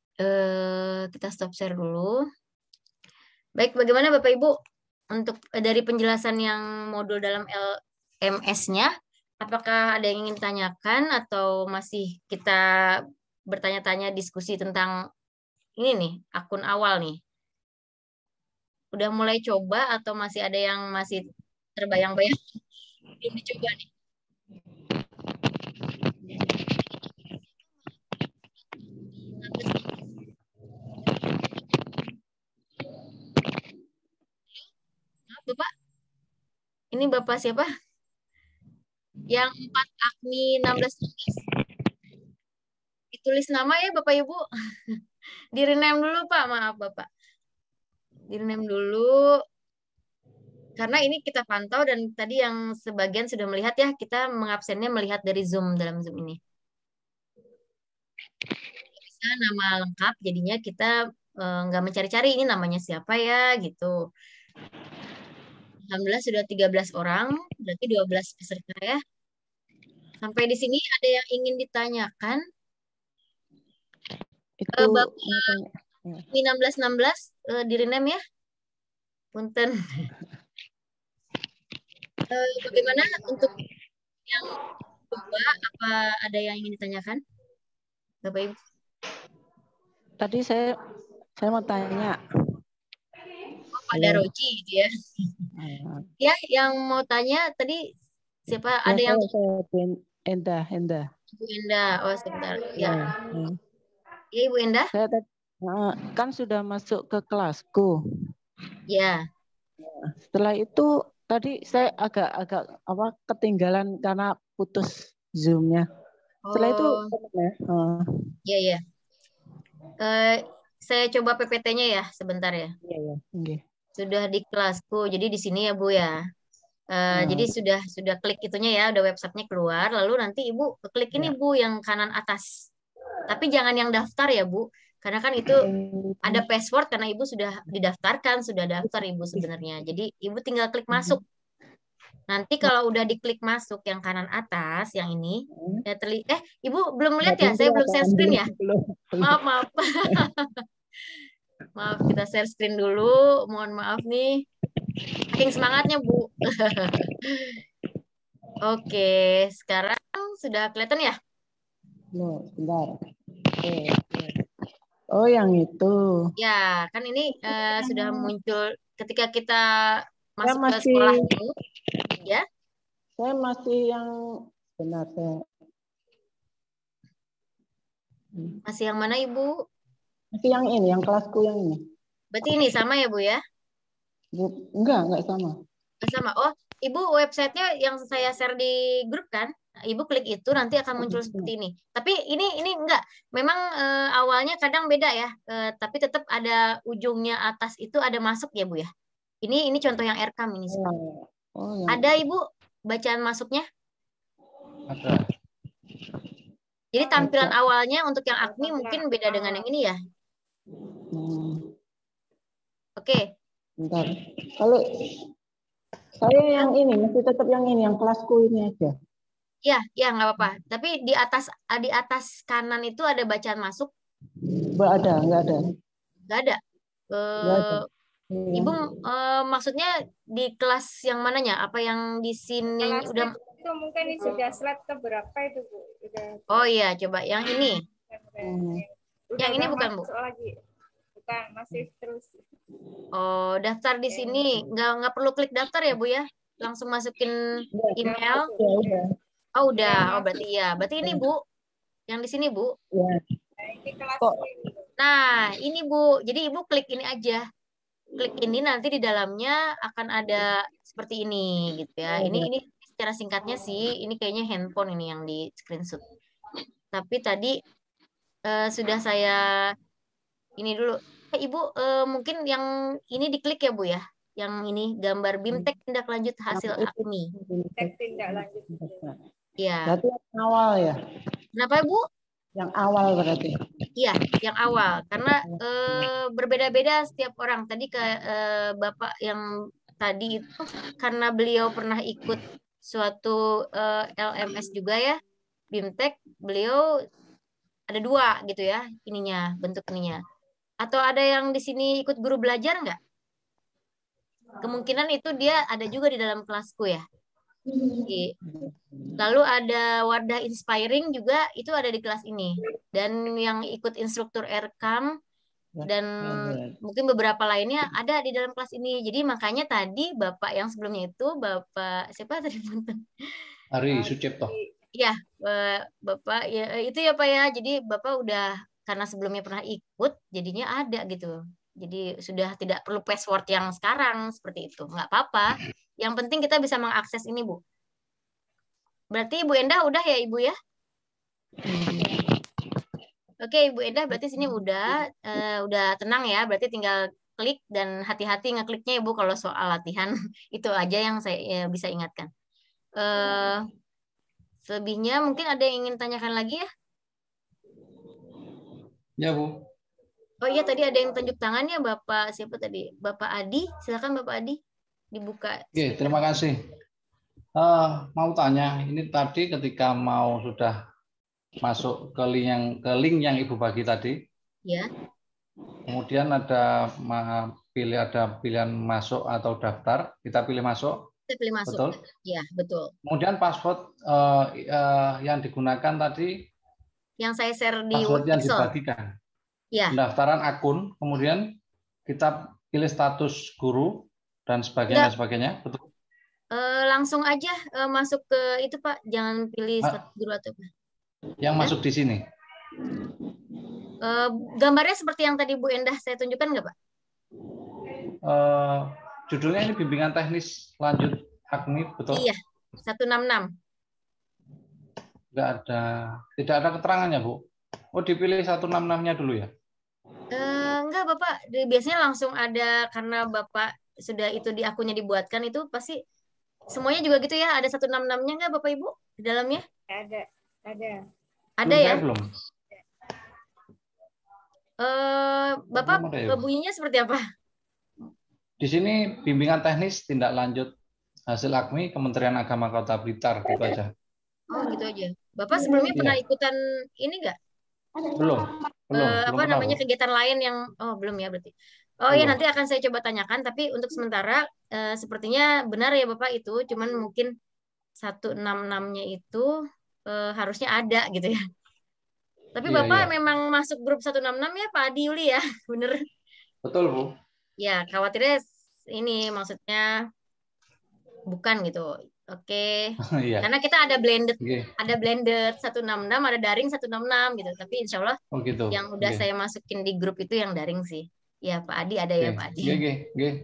Kita stop share dulu. Baik, bagaimana Bapak Ibu untuk dari penjelasan yang modul dalam LMS-nya? Apakah ada yang ingin ditanyakan atau masih kita bertanya-tanya diskusi tentang ini nih, akun awal nih? Udah mulai coba atau masih ada yang masih terbayang-bayang? Belum dicoba nih. Maaf, Bapak. Ini Bapak siapa? Yang 4 AKMI 16. Ditulis nama ya Bapak Ibu. Di-rename dulu Pak, maaf Bapak. Di-rename dulu. Karena ini kita pantau dan tadi yang sebagian sudah melihat ya, kita mengabsennya melihat dari Zoom dalam Zoom ini. Bisa nama lengkap, jadinya kita nggak mencari-cari ini namanya siapa ya gitu. Alhamdulillah sudah 13 orang, berarti 12 peserta ya. Sampai di sini ada yang ingin ditanyakan? Itu Bapak 16 di-rename ya? Punten. Bagaimana untuk yang kedua, apa ada yang ingin ditanyakan? Bapak Ibu? tadi saya mau tanya. Pak Daroji gitu ya. Ya, yang mau tanya tadi siapa? Ya, ada yang Enda. Ibu Enda. Oh, sebentar. Ya. Ya, Ibu Enda. Saya kan sudah masuk ke kelasku. Ya. Setelah itu tadi saya agak ketinggalan karena putus Zoom-nya. Setelah itu ya. Saya coba PPT-nya ya sebentar ya. Iya. Sudah di kelasku. Jadi di sini ya Bu ya. Jadi sudah klik itunya ya, udah websitenya keluar. Lalu nanti Ibu klik ini Bu yang kanan atas. Tapi jangan yang daftar ya Bu. Karena kan itu ada password karena Ibu sudah didaftarkan, sudah daftar Ibu sebenarnya. Jadi Ibu tinggal klik masuk. Nanti kalau udah diklik masuk yang kanan atas, yang ini, ya Ibu belum lihat ya? Saya belum share screen ya? Maaf. Maaf, kita share screen dulu. Mohon maaf nih. Saking semangatnya, Bu. Oke, sekarang sudah kelihatan ya? Sebentar. Oh, yang itu. Ya, kan ini sudah muncul ketika kita masuk ke sekolah ini. Ya. Saya masih yang benar saya. Masih yang mana, Ibu? Masih yang ini, yang kelasku yang ini. Berarti ini sama ya, Bu ya? Enggak sama. Sama. Oh, Ibu websitenya yang saya share di grup kan? Ibu klik itu nanti akan muncul seperti ini. Tapi ini enggak. Memang awalnya kadang beda ya. Tapi tetap ada ujungnya atas itu ada masuk ya, Bu ya? Ini contoh yang rekam ini. Ada Ibu bacaan masuknya? Ada. Jadi tampilan awalnya untuk yang AKMI mungkin beda dengan yang ini ya? Oke. Bentar. Kalau saya yang ini masih tetap yang ini, yang kelasku ini aja. Ya nggak apa-apa. Tapi di atas kanan itu ada bacaan masuk? Nggak ada. Nggak ada. Ibu maksudnya di kelas yang mananya? Apa yang di sini Kelas udah? itu mungkin ini sudah slide ke berapa itu Bu? Oh iya, coba yang ini. Yang ini bukan Bu? Masuk lagi. Bukan, masih terus. Oh, daftar di sini. Nggak perlu klik daftar ya Bu ya? Langsung masukin email. Oh udah, oh berarti iya. Berarti ini Bu, yang di sini Bu. Ini kelas Nah, ini Bu. Jadi Ibu klik ini aja. Klik ini nanti di dalamnya akan ada seperti ini gitu ya. Ini secara singkatnya sih, ini kayaknya handphone ini yang di screenshot. Tapi tadi sudah saya ini dulu. Ibu mungkin yang ini diklik ya Bu ya. Yang ini gambar BIMTEK tindak lanjut hasil AKMI. tindak lanjut. Iya. Berarti yang awal ya? Kenapa Bu? Yang awal berarti. Iya, yang awal. Karena berbeda-beda setiap orang. Tadi ke Bapak yang tadi itu karena beliau pernah ikut suatu LMS juga ya, BIMTEK, beliau ada 2 gitu ya, ininya, bentuk ininya. Atau ada yang di sini ikut guru belajar nggak? Kemungkinan itu dia ada juga di dalam kelasku ya. Lalu ada Wardah Inspiring juga itu ada di kelas ini. Dan yang ikut instruktur Erkam dan mungkin beberapa lainnya ada di dalam kelas ini. Jadi makanya tadi Bapak yang sebelumnya itu Bapak siapa tadi? Ari Sucipto. Ya, Bapak ya itu ya Pak ya. Jadi Bapak udah karena sebelumnya pernah ikut jadinya ada gitu. Jadi sudah tidak perlu password yang sekarang seperti itu. Nggak apa-apa. Yang penting kita bisa mengakses ini, Bu. Berarti Ibu Endah udah ya, Ibu ya? Oke, Ibu Endah berarti sini udah tenang ya. Berarti tinggal klik dan hati-hati ngekliknya Ibu kalau soal latihan. Itu aja yang saya bisa ingatkan. Selebihnya mungkin ada yang ingin tanyakan lagi ya? Ya, Bu. Oh iya, tadi ada yang tunjuk tangannya Bapak siapa tadi? Bapak Adi, silakan Bapak Adi dibuka. Oke, terima kasih. Mau tanya, ini tadi ketika mau sudah masuk ke link yang Ibu bagi tadi, ya. Kemudian ada pilihan masuk atau daftar, kita pilih masuk. Kita pilih masuk. Betul? Ya, betul. Kemudian password yang digunakan tadi, yang saya share di password yang Excel. dibagikan. Ya. Pendaftaran akun, kemudian kita pilih status guru dan sebagainya. Dan sebagainya, betul? Langsung aja masuk ke itu Pak, jangan pilih status guru atau apa. Yang masuk di sini. Gambarnya seperti yang tadi Bu Endah saya tunjukkan nggak Pak? Judulnya ini bimbingan teknis lanjut AKMI, betul? Iya, 166. Tidak ada keterangannya Bu. Oh, dipilih 166-nya dulu ya? Enggak Bapak, biasanya langsung ada karena Bapak sudah itu di akunnya dibuatkan itu pasti semuanya juga gitu ya, ada 166-nya enggak Bapak Ibu di dalamnya? Ada. Ada ya? Belum. Bapak bunyinya seperti apa? Di sini bimbingan teknis tindak lanjut hasil AKMI Kementerian Agama Kota Blitar, gitu aja. Oh, gitu aja. Bapak sebelumnya pernah ikutan ini enggak? Belum apa namanya kegiatan lain yang belum ya berarti. Oh ya nanti akan saya coba tanyakan tapi untuk sementara sepertinya benar ya Bapak itu cuman mungkin 166-nya itu harusnya ada gitu ya. Tapi Bapak memang masuk grup 166 ya Pak Adi Yuli ya, bener? Betul Bu. Ya khawatirnya ini maksudnya bukan gitu. Oke. Iya. Karena kita ada blended 166, ada daring 166 gitu. Tapi insya Allah yang udah saya masukin di grup itu yang daring sih. Ya Pak Adi ada ya Pak Adi.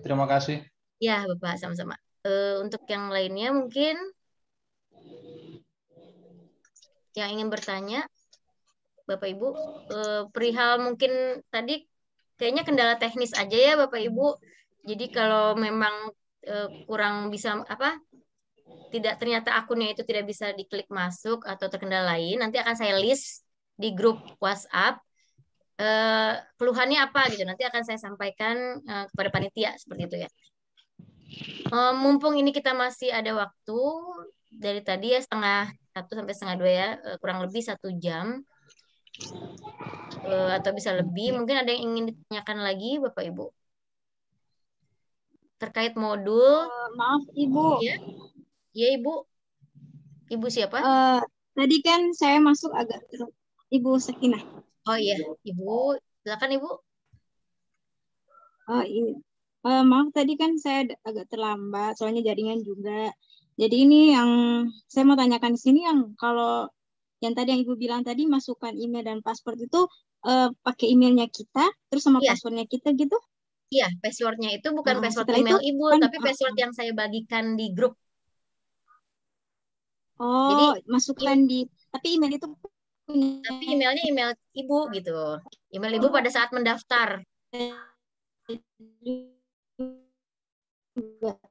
Terima kasih. Ya Bapak sama-sama. Untuk yang lainnya mungkin yang ingin bertanya Bapak Ibu perihal mungkin tadi kayaknya kendala teknis aja ya Bapak Ibu. Jadi kalau memang kurang bisa ternyata akunnya itu tidak bisa diklik masuk atau terkendala lain, nanti akan saya list di grup WhatsApp keluhannya apa gitu, nanti akan saya sampaikan kepada panitia seperti itu ya. Mumpung ini kita masih ada waktu dari tadi ya 1:30 sampai 1:30 ya, kurang lebih 1 jam atau bisa lebih, mungkin ada yang ingin ditanyakan lagi Bapak Ibu? terkait modul. Maaf Ibu. Ya, ya Ibu. Ibu siapa? Tadi kan saya masuk agak Ibu Sakinah. Oh iya, Ibu. Silakan Ibu. Maaf tadi kan saya agak terlambat, soalnya jaringan juga. Jadi ini yang saya mau tanyakan di sini yang kalau yang tadi yang Ibu bilang tadi masukkan email dan password itu pakai emailnya kita, terus sama passwordnya kita gitu? Iya, passwordnya itu bukan password setelah email itu Ibu, kan, tapi password yang saya bagikan di grup. Oh, Jadi masukkan di, tapi email itu punya. Tapi emailnya email Ibu gitu. Email Ibu pada saat mendaftar.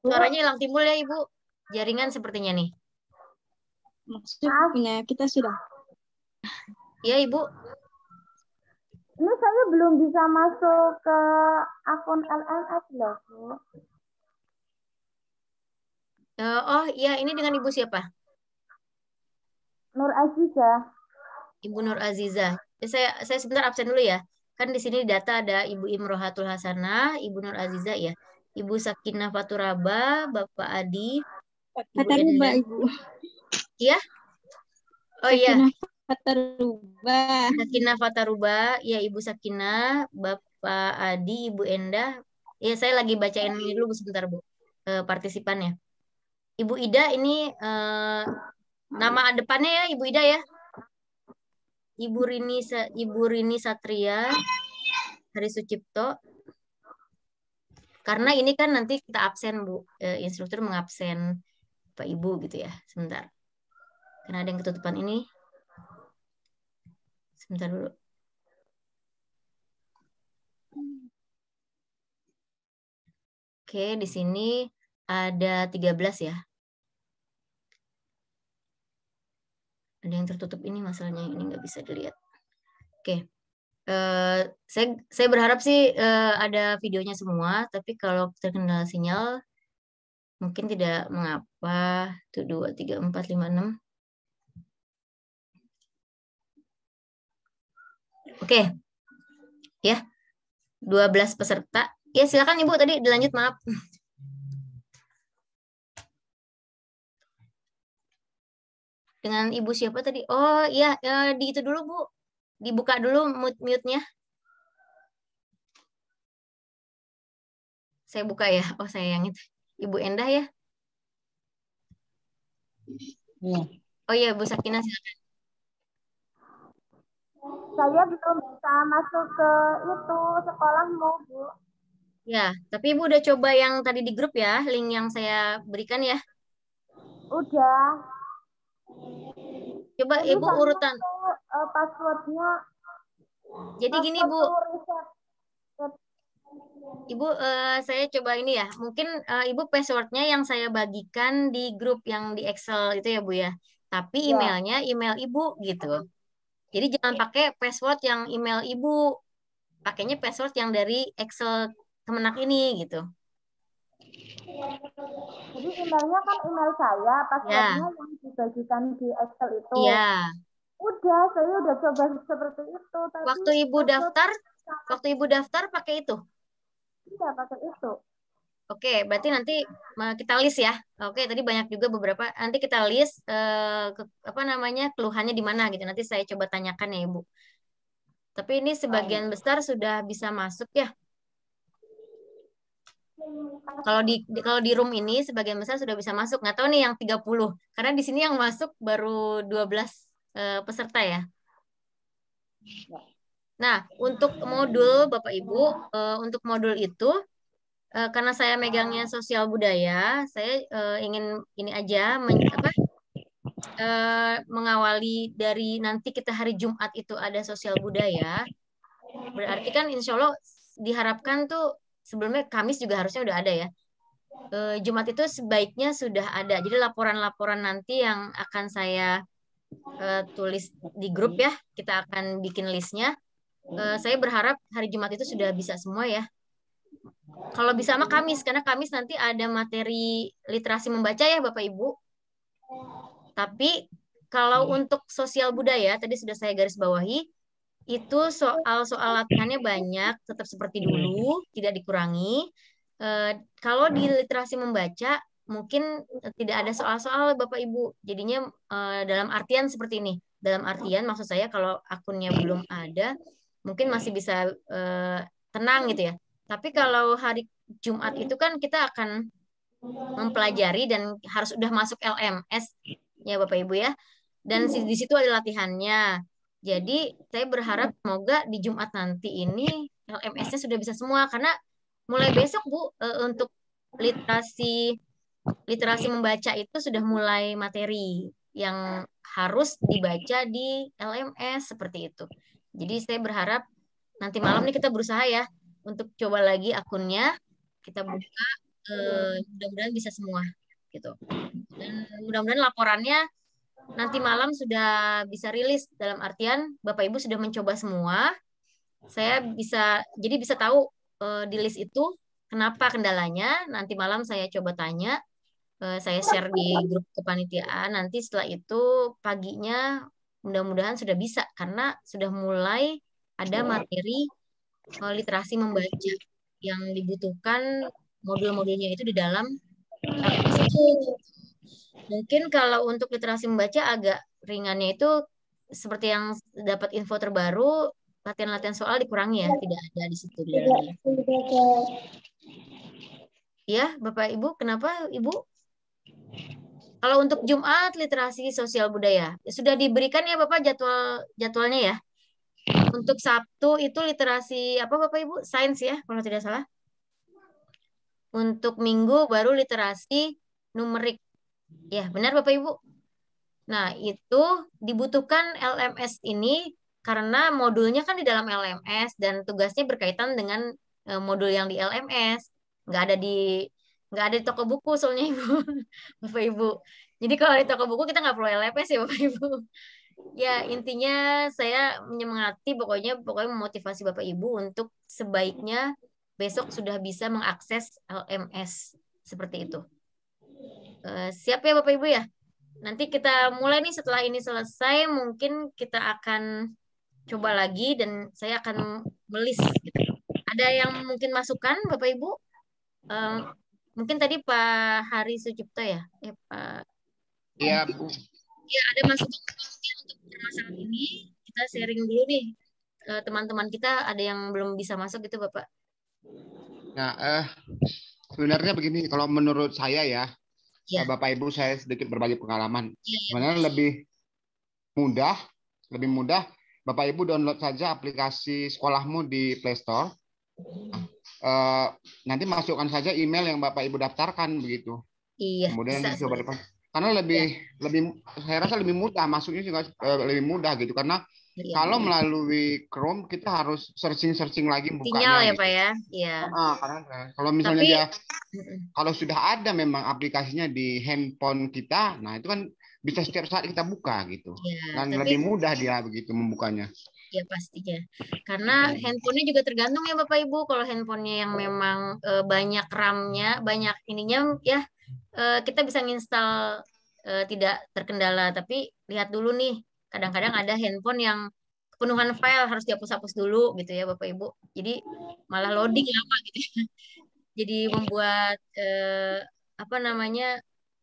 Suaranya hilang timbul ya Ibu. Jaringan sepertinya nih. Maksudnya punya kita sudah. Ya Ibu. Ini saya belum bisa masuk ke akun LMS loh, Bu. Oh iya, ini dengan Ibu siapa? Nur Aziza. Ibu Nur Aziza. Saya sebentar absen dulu ya. Kan di sini data ada Ibu Imrohatul Hasanah, Ibu Nur Aziza ya. Ibu Sakinah Faturaba, Bapak Adi, Ibu Faturaba, Enda. Ibu. Iya? Oh iya. Faturaba. Sakinah Fataruba, ya Ibu Sakinah, Bapak Adi, Ibu Enda. Ya saya lagi bacain ini dulu sebentar Bu, partisipannya. Ibu Ida ini nama depannya ya Ibu Ida ya. Ibu Rini Satria Hari Sucipto. Karena ini kan nanti kita absen Bu, instruktur mengabsen Pak Ibu gitu ya. Sebentar. Karena ada yang ketutupan ini. Sebentar dulu. Oke, di sini ada 13 ya. Ada yang tertutup ini masalahnya, ini nggak bisa dilihat. Oke, saya berharap sih ada videonya semua, tapi kalau terkendala sinyal mungkin tidak mengapa. 1, 2, 3, 4, 5, 6. Oke, ya 12 peserta. Ya silakan Ibu tadi dilanjut, maaf. Dengan Ibu siapa tadi? Oh iya, di itu dulu Bu. Dibuka dulu mute-nya. Saya buka ya. Oh saya yang itu. Ibu Endah ya. Oh iya, Bu Sakinah silakan. Saya belum bisa masuk ke itu sekolahmu, Bu. Ya, tapi Ibu udah coba yang tadi di grup ya, link yang saya berikan ya. Udah. Coba Jadi Ibu urutan. Passwordnya. Jadi gini Bu. Ibu, saya coba ini ya. Mungkin Ibu passwordnya yang saya bagikan di grup yang di Excel itu ya Bu ya. Tapi emailnya email Ibu gitu. Jadi jangan pakai password yang email Ibu. Pakainya password yang dari Excel Kemenak ini gitu. Jadi emailnya kan email saya, passwordnya yang dibagikan di Excel itu. Iya. Udah, saya udah coba seperti itu. Tapi waktu Ibu daftar pakai itu? Iya, pakai itu. Oke, berarti nanti kita list ya. Oke, tadi banyak juga beberapa. Nanti kita list keluhannya di mana gitu. Nanti saya coba tanyakan ya Ibu. Tapi ini sebagian besar sudah bisa masuk ya. Kalau di room ini sebagian besar sudah bisa masuk. Nggak tahu nih yang 30. Karena di sini yang masuk baru 12 peserta ya. Nah, untuk modul Bapak Ibu, untuk modul itu karena saya megangnya sosial budaya, saya ingin ini aja mengawali dari nanti kita hari Jumat itu ada sosial budaya. Berarti kan insya Allah diharapkan tuh sebelumnya Kamis juga harusnya udah ada ya. Jumat itu sebaiknya sudah ada. Jadi laporan-laporan nanti yang akan saya tulis di grup ya, kita akan bikin listnya. Saya berharap hari Jumat itu sudah bisa semua ya. Kalau bisa mah Kamis, karena Kamis nanti ada materi literasi membaca ya Bapak Ibu. Tapi kalau untuk sosial budaya, tadi sudah saya garis bawahi, itu soal latihannya banyak, tetap seperti dulu, tidak dikurangi. Kalau di literasi membaca mungkin tidak ada soal-soal Bapak Ibu. Jadinya dalam artian seperti ini. Dalam artian maksud saya kalau akunnya belum ada, mungkin masih bisa tenang gitu ya. Tapi kalau hari Jumat itu kan kita akan mempelajari dan harus udah masuk LMS ya Bapak Ibu ya. Dan di situ ada latihannya. Jadi saya berharap semoga di Jumat nanti ini LMS-nya sudah bisa semua karena mulai besok Bu untuk literasi membaca itu sudah mulai materi yang harus dibaca di LMS seperti itu. Jadi saya berharap nanti malam nih kita berusaha ya untuk coba lagi akunnya, kita buka, mudah-mudahan bisa semua gitu. Dan mudah-mudahan laporannya nanti malam sudah bisa rilis, dalam artian Bapak Ibu sudah mencoba semua. Saya bisa tahu di list itu kenapa kendalanya. Nanti malam saya coba tanya, saya share di grup kepanitiaan. Nanti setelah itu paginya mudah-mudahan sudah bisa karena sudah mulai ada materi literasi membaca yang dibutuhkan, modul-modulnya itu di dalam LMS itu. Mungkin kalau untuk literasi membaca agak ringannya itu seperti yang dapat info terbaru, latihan-latihan soal dikurangi ya, tidak ada di situ di dalamnya. Ya, Bapak Ibu, kenapa Ibu? Kalau untuk Jumat literasi sosial budaya sudah diberikan ya Bapak jadwalnya ya. Untuk Sabtu itu literasi apa Bapak Ibu? Sains ya, kalau tidak salah. Untuk Minggu baru literasi numerik. Ya, benar Bapak Ibu. Nah, itu dibutuhkan LMS ini karena modulnya kan di dalam LMS dan tugasnya berkaitan dengan modul yang di LMS. Nggak ada di toko buku soalnya Ibu. Bapak Ibu. Jadi kalau di toko buku kita nggak perlu LMS ya Bapak Ibu. Ya, intinya saya menyemangati pokoknya memotivasi Bapak Ibu untuk sebaiknya besok sudah bisa mengakses LMS seperti itu. Siap ya Bapak Ibu ya? Nanti kita mulai nih setelah ini selesai, mungkin kita akan coba lagi dan saya akan melis. Gitu. Ada yang mungkin masukan Bapak Ibu? Mungkin tadi Pak Hari Sucipto ya? Pak. Iya Bu. Ya, ada masukan mungkin untuk permasalahan ini. Kita sharing dulu nih. Teman-teman kita ada yang belum bisa masuk gitu Bapak. Nah, sebenarnya begini, kalau menurut saya ya, Bapak Ibu saya sedikit berbagi pengalaman. Sebenarnya lebih mudah Bapak Ibu download saja aplikasi sekolahmu di Play Store. Nanti masukkan saja email yang Bapak Ibu daftarkan begitu. Iya. Kemudian coba depan. Karena lebih saya rasa lebih mudah, masuknya juga lebih mudah gitu karena kalau melalui Chrome kita harus searching lagi bukanya. Sinyal ya gitu. Pak ya. Iya. Karena kalau misalnya kalau sudah ada memang aplikasinya di handphone kita, nah itu kan bisa setiap saat kita buka gitu. Ya, Dan lebih mudah dia begitu membukanya. Ya pastinya. Karena handphonenya juga tergantung ya Bapak Ibu. Kalau handphonenya yang memang banyak RAM-nya, banyak ininya ya kita bisa nginstal tidak terkendala. Tapi lihat dulu nih, kadang-kadang ada handphone yang kepenuhan file harus dihapus-hapus dulu gitu ya Bapak Ibu. Jadi malah loading lama gitu. Jadi membuat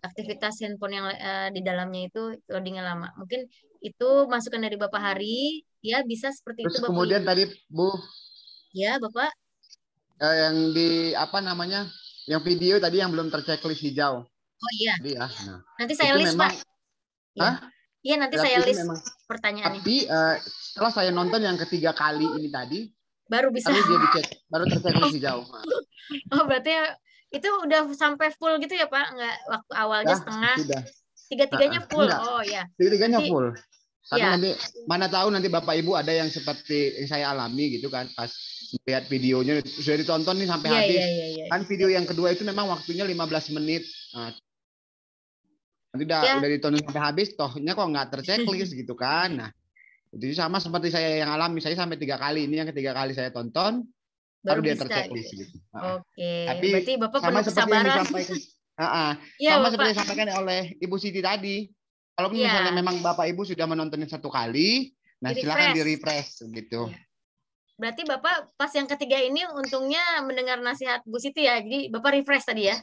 aktivitas handphone yang di dalamnya itu loadingnya lama. Mungkin itu masukan dari Bapak Hari, ya bisa seperti Terus itu Bapak. Kemudian tadi Bu, ya Bapak, yang di yang video tadi yang belum terchecklist hijau. Oh iya. Jadi, nanti saya list memang, Pak. Iya nanti saya list pertanyaannya. Tapi setelah saya nonton yang ketiga kali ini tadi, baru bisa. Baru terchecklist hijau. Oh berarti itu udah sampai full gitu ya Pak? Enggak, waktu awalnya setengah. Sudah. Tiga-tiganya full. Enggak. Oh ya. Tiga-tiganya full. Karena ya. nanti mana tahu nanti Bapak Ibu ada yang seperti yang saya alami gitu kan, pas lihat videonya sudah ditonton nih sampai habis. Iya. Kan video yang kedua itu memang waktunya 15 menit. Nanti udah ditonton sampai habis, tohnya kok nggak terchecklist gitu kan. Nah, itu sama seperti saya yang alami, saya sampai 3 kali, ini yang ketiga kali saya tonton baru dia terchecklist gitu. Oke. Tapi berarti Bapak sama penuh seperti yang kesabaran. disampaikan, Bapak. seperti yang disampaikan oleh Ibu Siti tadi. Kalau misalnya memang Bapak Ibu sudah menontonnya 1 kali, nah silakan di refresh gitu. Berarti Bapak pas yang ketiga ini untungnya mendengar nasihat Bu Siti ya. Jadi Bapak refresh tadi ya?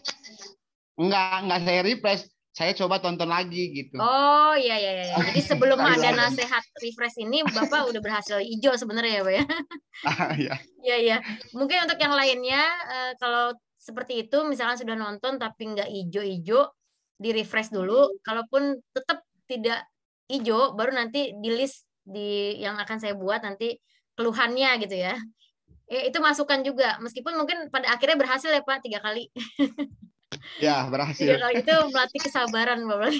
Enggak saya refresh. Saya coba tonton lagi gitu. Oh iya iya iya. Jadi sebelum Sekali ada lagi. nasihat refresh ini Bapak udah berhasil hijau sebenarnya ya, Pak ya. Iya. Iya iya. Mungkin untuk yang lainnya kalau seperti itu misalkan sudah nonton tapi nggak hijau-hijau, di refresh dulu. Kalaupun tetap tidak hijau, baru nanti di list yang akan saya buat nanti keluhannya gitu ya. Itu masukan juga. Meskipun mungkin pada akhirnya berhasil ya Pak 3 kali. Ya, 3 berhasil. kali itu melatih kesabaran Bapak.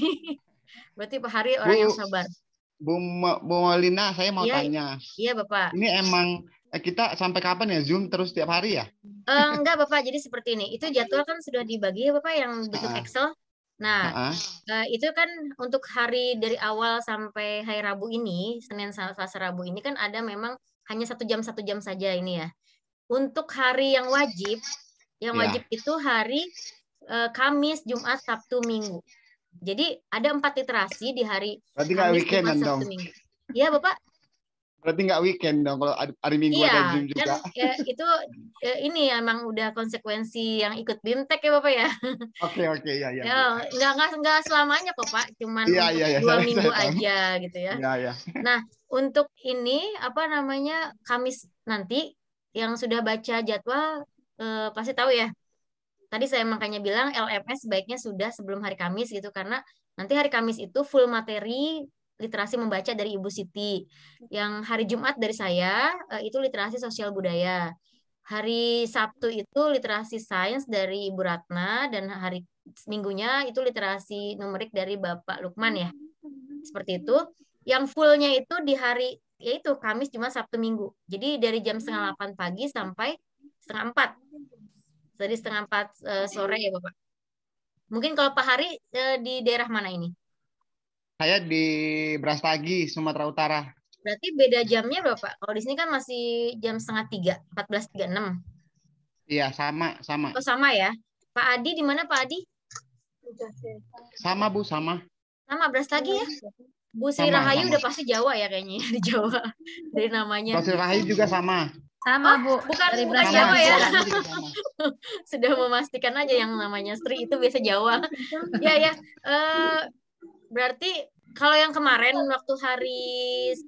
Berarti Pak Hari orang yang sabar. Bu Molina, saya mau Iya, tanya. iya Bapak. Ini emang kita sampai kapan ya Zoom terus tiap hari ya? Enggak Bapak, jadi seperti ini. Itu jadwal kan sudah dibagi ya Bapak yang bentuk Excel. Nah, itu kan untuk hari dari awal sampai hari Rabu ini, Senin, Selasa, Rabu ini kan ada memang hanya 1 jam saja ini ya. Untuk hari yang wajib itu hari Kamis, Jumat, Sabtu, Minggu. Jadi ada 4 literasi di hari Berarti nggak Kamis, weekend Jumat, dong. Sabtu, Minggu. Iya Bapak. Berarti nggak weekend dong kalau hari Minggu ada Zoom juga. Kan itu ini emang udah konsekuensi yang ikut BIMTEK ya Bapak ya. Oke, ya. Nggak selamanya kok Pak, cuman untuk 2 minggu aja gitu ya. Iya. Nah, untuk ini apa namanya Kamis nanti yang sudah baca jadwal pasti tahu ya. Tadi saya makanya bilang LMS sebaiknya sudah sebelum hari Kamis gitu karena nanti hari Kamis itu full materi literasi membaca dari Ibu Siti. Yang hari Jumat dari saya itu literasi sosial budaya. Hari Sabtu itu literasi sains dari Ibu Ratna dan hari Minggunya itu literasi numerik dari Bapak Lukman ya. Seperti itu. Yang fullnya itu di hari yaitu Kamis, Jumat, Sabtu, Minggu. Jadi dari jam 3:30 pagi sampai 3:30. Dari 3:30 sore ya Bapak. Mungkin kalau Pak Hari di daerah mana ini? Saya di Brastagi, Sumatera Utara. Berarti beda jamnya Bapak. Kalau di sini kan masih jam 2:30, 14.36. Iya, sama. Oh, sama ya. Pak Adi di mana Pak Adi? Sama Bu, sama. Sama Brastagi ya. Bu Sri Rahayu udah pasti Jawa ya kayaknya di Jawa dari namanya. Bu Sri Rahayu juga sama. Sama Bu. Bukan dari Jawa ya. Sudah memastikan aja yang namanya Sri itu biasa Jawa. Ya. Berarti kalau yang kemarin waktu hari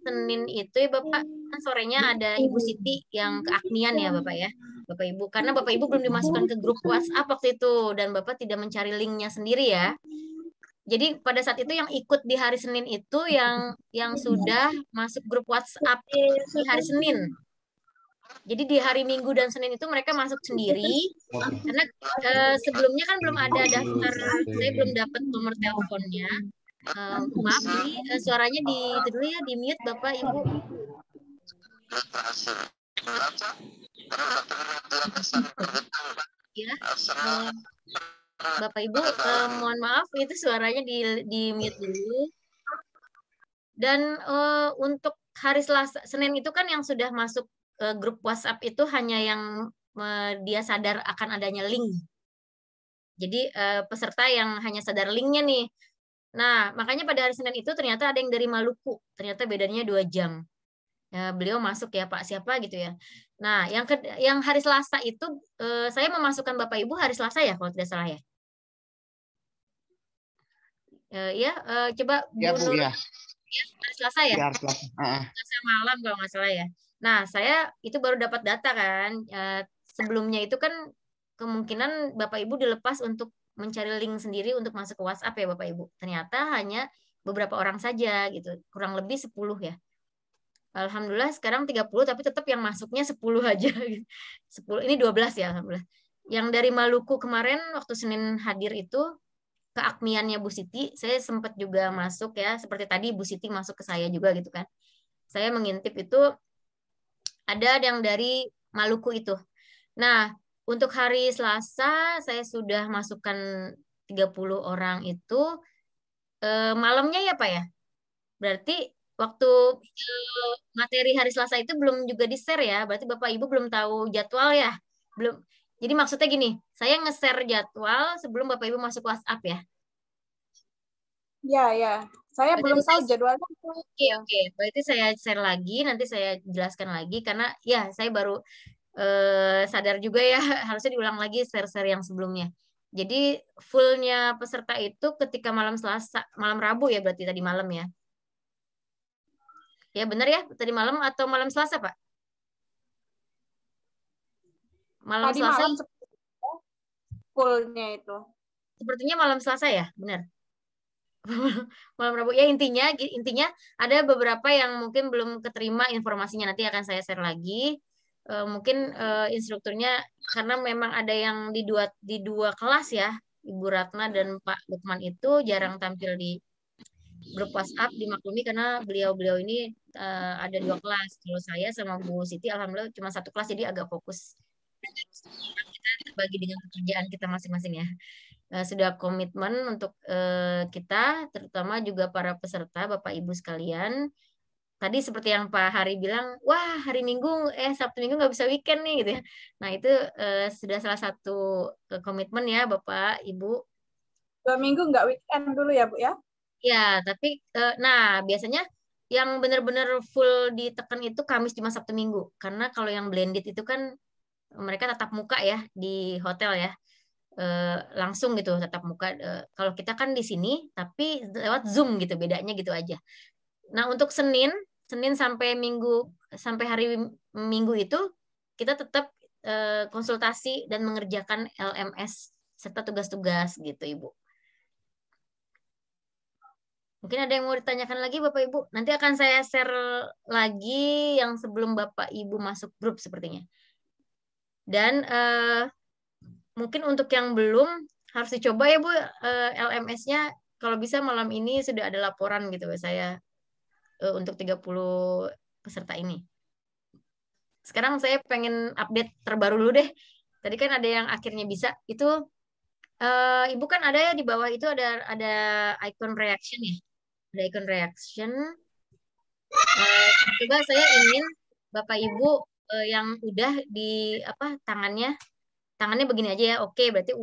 Senin itu ya Bapak, kan sorenya ada Ibu Siti yang keaknian ya Bapak ya. Bapak Ibu, karena Bapak Ibu belum dimasukkan ke grup WhatsApp waktu itu dan Bapak tidak mencari linknya sendiri ya. Jadi pada saat itu yang ikut di hari Senin itu yang sudah masuk grup WhatsApp di hari Senin. Jadi di hari Minggu dan Senin itu mereka masuk sendiri karena sebelumnya kan belum ada daftar, saya belum dapat nomor teleponnya. Maaf ini suaranya itu dulu ya, di mute Bapak Ibu. Ya, Bapak Ibu mohon maaf itu suaranya di mute dulu. Dan untuk hari Selasa, Senin itu kan yang sudah masuk grup WhatsApp itu hanya yang dia sadar akan adanya link. Jadi peserta yang hanya sadar linknya nih. Nah, makanya pada hari Senin itu ternyata ada yang dari Maluku. Ternyata bedanya 2 jam. Ya, beliau masuk ya Pak siapa gitu ya. Nah, yang hari Selasa itu saya memasukkan Bapak Ibu hari Selasa ya kalau tidak salah ya. Coba ya, Bu, ya. Hari Selasa ya? Ya, Selasa malam kalau nggak salah ya. Nah, saya itu baru dapat data kan. Sebelumnya itu kan kemungkinan Bapak Ibu dilepas untuk mencari link sendiri untuk masuk ke WhatsApp ya Bapak Ibu. Ternyata hanya beberapa orang saja gitu. Kurang lebih 10 ya. Alhamdulillah sekarang 30 tapi tetap yang masuknya 10 aja. 10 ini 12 ya alhamdulillah. Yang dari Maluku kemarin waktu Senin hadir itu keakmiannya Bu Siti, saya sempat juga masuk ya, seperti tadi Bu Siti masuk ke saya juga gitu kan. Saya mengintip itu ada yang dari Maluku itu. Nah, untuk hari Selasa saya sudah masukkan 30 orang itu malamnya ya Pak ya. Berarti waktu materi hari Selasa itu belum juga di-share ya. Berarti Bapak Ibu belum tahu jadwal ya. Belum. Jadi maksudnya gini, saya nge-share jadwal sebelum Bapak Ibu masuk WhatsApp ya. Ya. Saya Berarti belum tahu saya jadwalnya. Oke. Berarti saya share lagi, nanti saya jelaskan lagi karena ya saya baru sadar juga ya harusnya diulang lagi share-share yang sebelumnya. Jadi fullnya peserta itu ketika malam Selasa, malam Rabu ya berarti tadi malam ya. Ya benar ya, tadi malam atau malam Selasa, Pak? Malam Tadi Selasa. malam fullnya itu. Sepertinya malam Selasa ya, benar. Malam Rabu ya, intinya ada beberapa yang mungkin belum keterima informasinya, nanti akan saya share lagi. Mungkin instrukturnya karena memang ada yang di dua kelas ya, Ibu Ratna dan Pak Lukman itu jarang tampil di grup WhatsApp, dimaklumi karena beliau ini ada 2 kelas. Kalau saya sama Bu Siti alhamdulillah cuma 1 kelas, jadi agak fokus. Kita terbagi dengan pekerjaan kita masing-masing ya. Sudah komitmen untuk kita, terutama juga para peserta, Bapak Ibu sekalian. Tadi seperti yang Pak Hari bilang, wah hari Minggu, Sabtu Minggu nggak bisa weekend nih gitu ya. Nah itu sudah salah satu komitmen ya Bapak Ibu. 2 minggu nggak weekend dulu ya Bu ya? Ya, tapi nah biasanya yang benar-benar full ditekan itu Kamis, Jumat, Sabtu, Minggu. Karena kalau yang blended itu kan mereka tatap muka ya di hotel ya. Langsung gitu tatap muka. Kalau kita kan di sini tapi lewat Zoom gitu, bedanya gitu aja. Nah, untuk Senin sampai Minggu, sampai hari Minggu itu kita tetap konsultasi dan mengerjakan LMS serta tugas-tugas gitu, Ibu. Mungkin ada yang mau ditanyakan lagi Bapak Ibu. Nanti akan saya share lagi yang sebelum Bapak Ibu masuk grup sepertinya. Dan mungkin untuk yang belum harus dicoba ya Bu, LMS-nya kalau bisa malam ini sudah ada laporan gitu saya untuk 30 peserta ini. Sekarang saya pengen update terbaru dulu deh. Tadi kan ada yang akhirnya bisa. Itu Ibu kan ada ya di bawah itu ada icon reaction ya. Ada icon reaction. Coba saya ingin Bapak Ibu yang udah di tangannya begini aja ya. Oke, berarti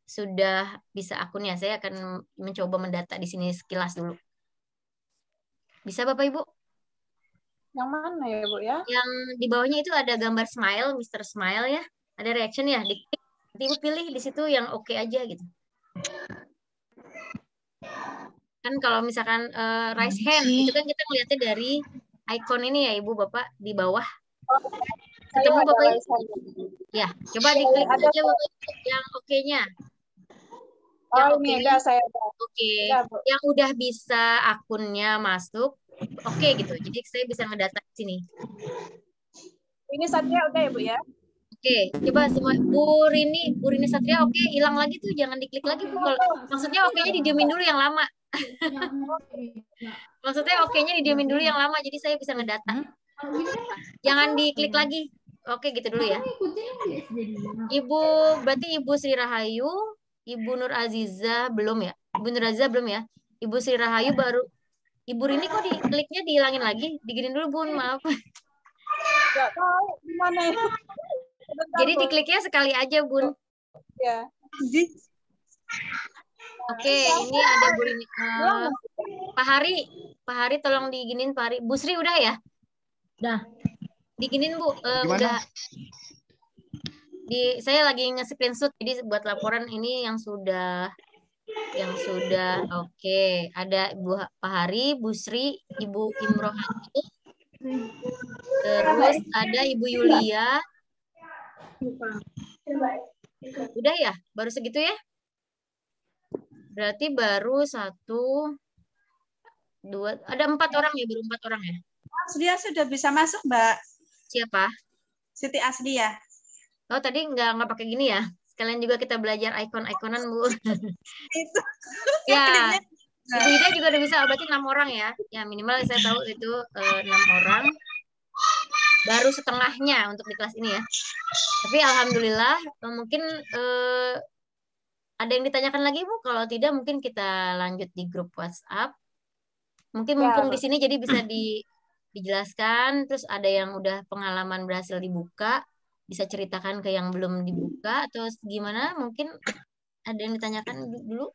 sudah bisa akunnya. Saya akan mencoba mendata di sini sekilas dulu. Bisa Bapak Ibu? Yang mana ya Bu ya? Yang di bawahnya itu ada gambar smile, Mr. Smile ya. Ada reaction ya. Diklik, nanti Ibu pilih di situ yang oke aja gitu. Kan kalau misalkan raise hand, itu kan kita ngeliatnya dari icon ini ya Ibu Bapak di bawah. Ketemu Bapak Ibu? Ya, coba diklik aja Bapak Ibu yang oke-nya. Yang ini udah saya oke. Yang udah bisa akunnya masuk, oke gitu. Jadi saya bisa ngedata di sini. Ini Satria udah ya Bu ya? Oke, coba semua Bu Rini Satria oke, hilang lagi tuh, jangan diklik lagi Bu. Maksudnya oke-nya didiemin dulu yang lama. Maksudnya oke-nya didiemin dulu yang lama, jadi saya bisa ngedata. Jangan diklik lagi. Oke gitu dulu ya. Berarti Ibu Sri Rahayu, Ibu Nur Aziza belum ya? Ibu Nur Aziza belum ya? Ibu Sri Rahayu baru. Ibu Rini kok dikliknya dihilangin lagi? Diginin dulu Bun, maaf. Nggak tahu gimana ya. Jadi dikliknya sekali aja Bun. Ya. Oke, ini ada Bu Rini. Pak Hari tolong diginin Pak Hari. Bu Sri udah ya? Udah. Diginin Bu, udah. Saya lagi nge-screenshot jadi buat laporan ini yang sudah oke. Ada Pak Hari, Bu Sri, Ibu Imrohati. Terus ada Ibu Yulia. Udah ya? Baru segitu ya? Berarti baru 1, 2, ada 4 orang ya, baru 4 orang ya? Aslia sudah bisa masuk, Mbak. Siapa? Siti Aslia. Oh, tadi nggak pakai gini ya? Sekalian juga kita belajar icon-iconan, Bu. Itu. Ya, Ibu Ida juga udah bisa, berarti 6 orang ya. Ya, minimal saya tahu itu 6 orang. Baru setengahnya untuk di kelas ini ya. Tapi alhamdulillah, mungkin ada yang ditanyakan lagi, Bu? Kalau tidak, mungkin kita lanjut di grup WhatsApp. Mungkin mumpung di sini jadi bisa dijelaskan. Terus ada yang udah pengalaman berhasil dibuka, bisa ceritakan ke yang belum dibuka atau gimana? Mungkin ada yang ditanyakan dulu.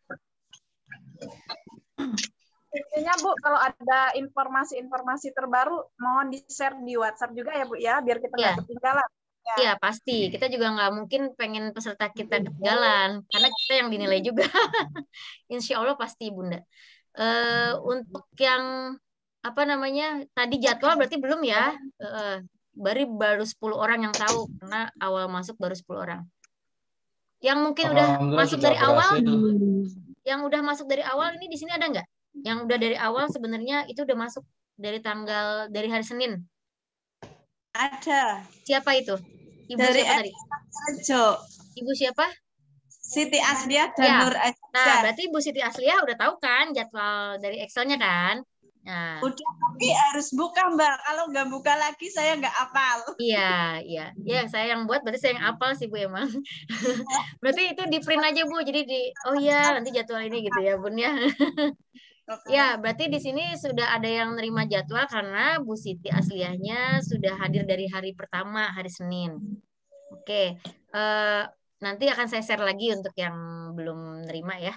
Intinya Bu, kalau ada informasi-informasi terbaru, mohon di-share di WhatsApp juga ya Bu ya, biar kita Ya. nggak ketinggalan. Ya. Iya pasti, kita juga nggak mungkin pengen peserta kita ketinggalan, karena kita yang dinilai juga. Insya Allah pasti Bunda. Untuk yang apa namanya tadi jadwal berarti belum ya? Baru 10 orang yang tahu, karena awal masuk baru 10 orang. Yang mungkin udah Alhamdulillah masuk sudah dari awal, berhasil. yang udah masuk dari awal ini di sini ada nggak? Yang udah dari awal sebenarnya itu udah masuk dari hari Senin. Ada. Siapa itu? Ibu Dari siapa tadi? Rejo. Ibu siapa? Siti Asliah dan Ya. Nur Aziza. Nah, berarti Ibu Siti Asliah udah tahu kan jadwal dari Excel-nya kan? Nah. Udah, tapi harus buka Mbak. Kalau nggak buka lagi saya nggak hafal. Iya. Ya, saya yang buat, berarti saya yang hafal sih Bu emang. Berarti itu di print aja Bu. Jadi oh iya nanti jadwal ini gitu ya Bun ya. Ya, berarti di sini sudah ada yang nerima jadwal karena Bu Siti Asliahnya sudah hadir dari hari pertama, hari Senin. Oke, nanti akan saya share lagi untuk yang belum nerima ya.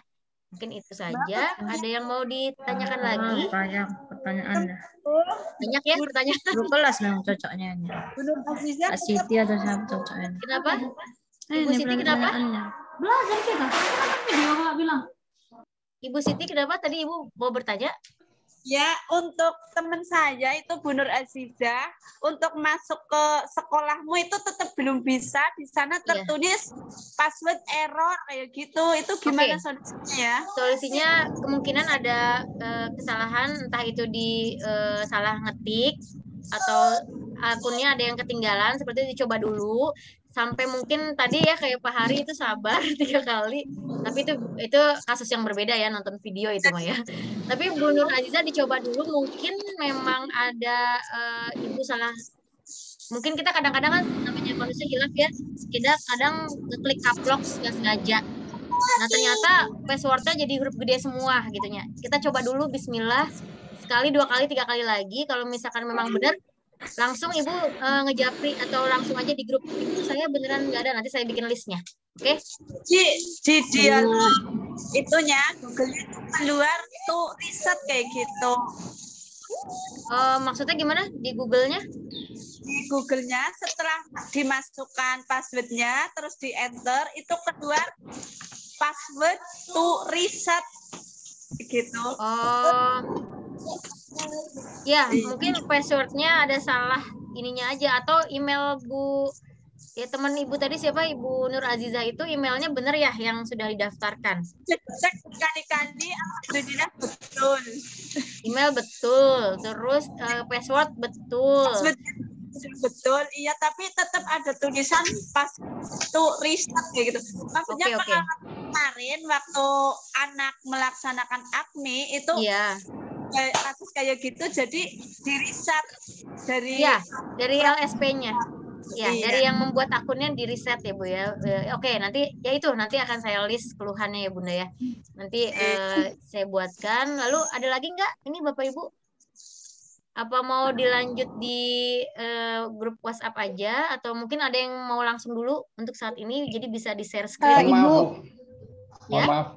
Mungkin itu saja. Ada yang mau ditanyakan lagi? Pertanyaannya. Banyak ya pertanyaan. Guru kelas memang cocoknya. Kak Siti atau siapa cocoknya? Kenapa? Ibu Siti kenapa? Belajar kita. Video Kak bilang. Ibu Siti kenapa tadi Ibu mau bertanya? Ya, untuk teman saya itu Bu Nur Aziza, untuk masuk ke sekolahmu itu tetap belum bisa. Di sana tertulis password error kayak gitu. Itu gimana solusinya ya? Solusinya kemungkinan ada kesalahan, entah itu di salah ngetik atau akunnya ada yang ketinggalan. Seperti itu dicoba dulu. Sampai mungkin tadi ya kayak Pak Hari itu sabar 3 kali, tapi itu kasus yang berbeda ya, nonton video itu mah ya. Tapi Bu Nur Aziza dicoba dulu, mungkin memang ada ibu salah, mungkin kita kadang-kadang kan namanya manusia hilaf ya, kita kadang ngeklik caps nggak sengaja. Nah ternyata passwordnya jadi huruf gede semua gitunya. Kita coba dulu Bismillah, sekali, 2 kali, 3 kali lagi. Kalau misalkan memang benar, langsung Ibu ngejapri atau langsung aja di grup, Ibu saya beneran nggak ada, nanti saya bikin listnya. Oke? Di dialog itunya Google itu keluar tuh riset kayak gitu. Maksudnya gimana di Google-nya? Di Google-nya setelah dimasukkan password-nya terus di enter itu keluar password to reset gitu. Ya, mungkin password-nya ada salah ininya aja, atau email Bu ya teman Ibu tadi siapa, Ibu Nur Aziza itu emailnya benar ya yang sudah didaftarkan? Cek kali-kali alhamdulillah betul. Email betul, terus password betul. Betul, iya, tapi tetap ada tulisan pas to reset kayak gitu. Maksudnya kemarin waktu anak melaksanakan AKMI itu kasus kayak gitu, jadi di reset dari LSP-nya. Ya, dari yang membuat akunnya di reset ya Bu ya. Oke, nanti ya itu nanti akan saya list keluhannya ya Bunda ya. Nanti saya buatkan. Lalu ada lagi nggak? Ini Bapak Ibu? Apa mau dilanjut di grup WhatsApp aja, atau mungkin ada yang mau langsung dulu untuk saat ini, jadi bisa di share screen. Ibu, ya?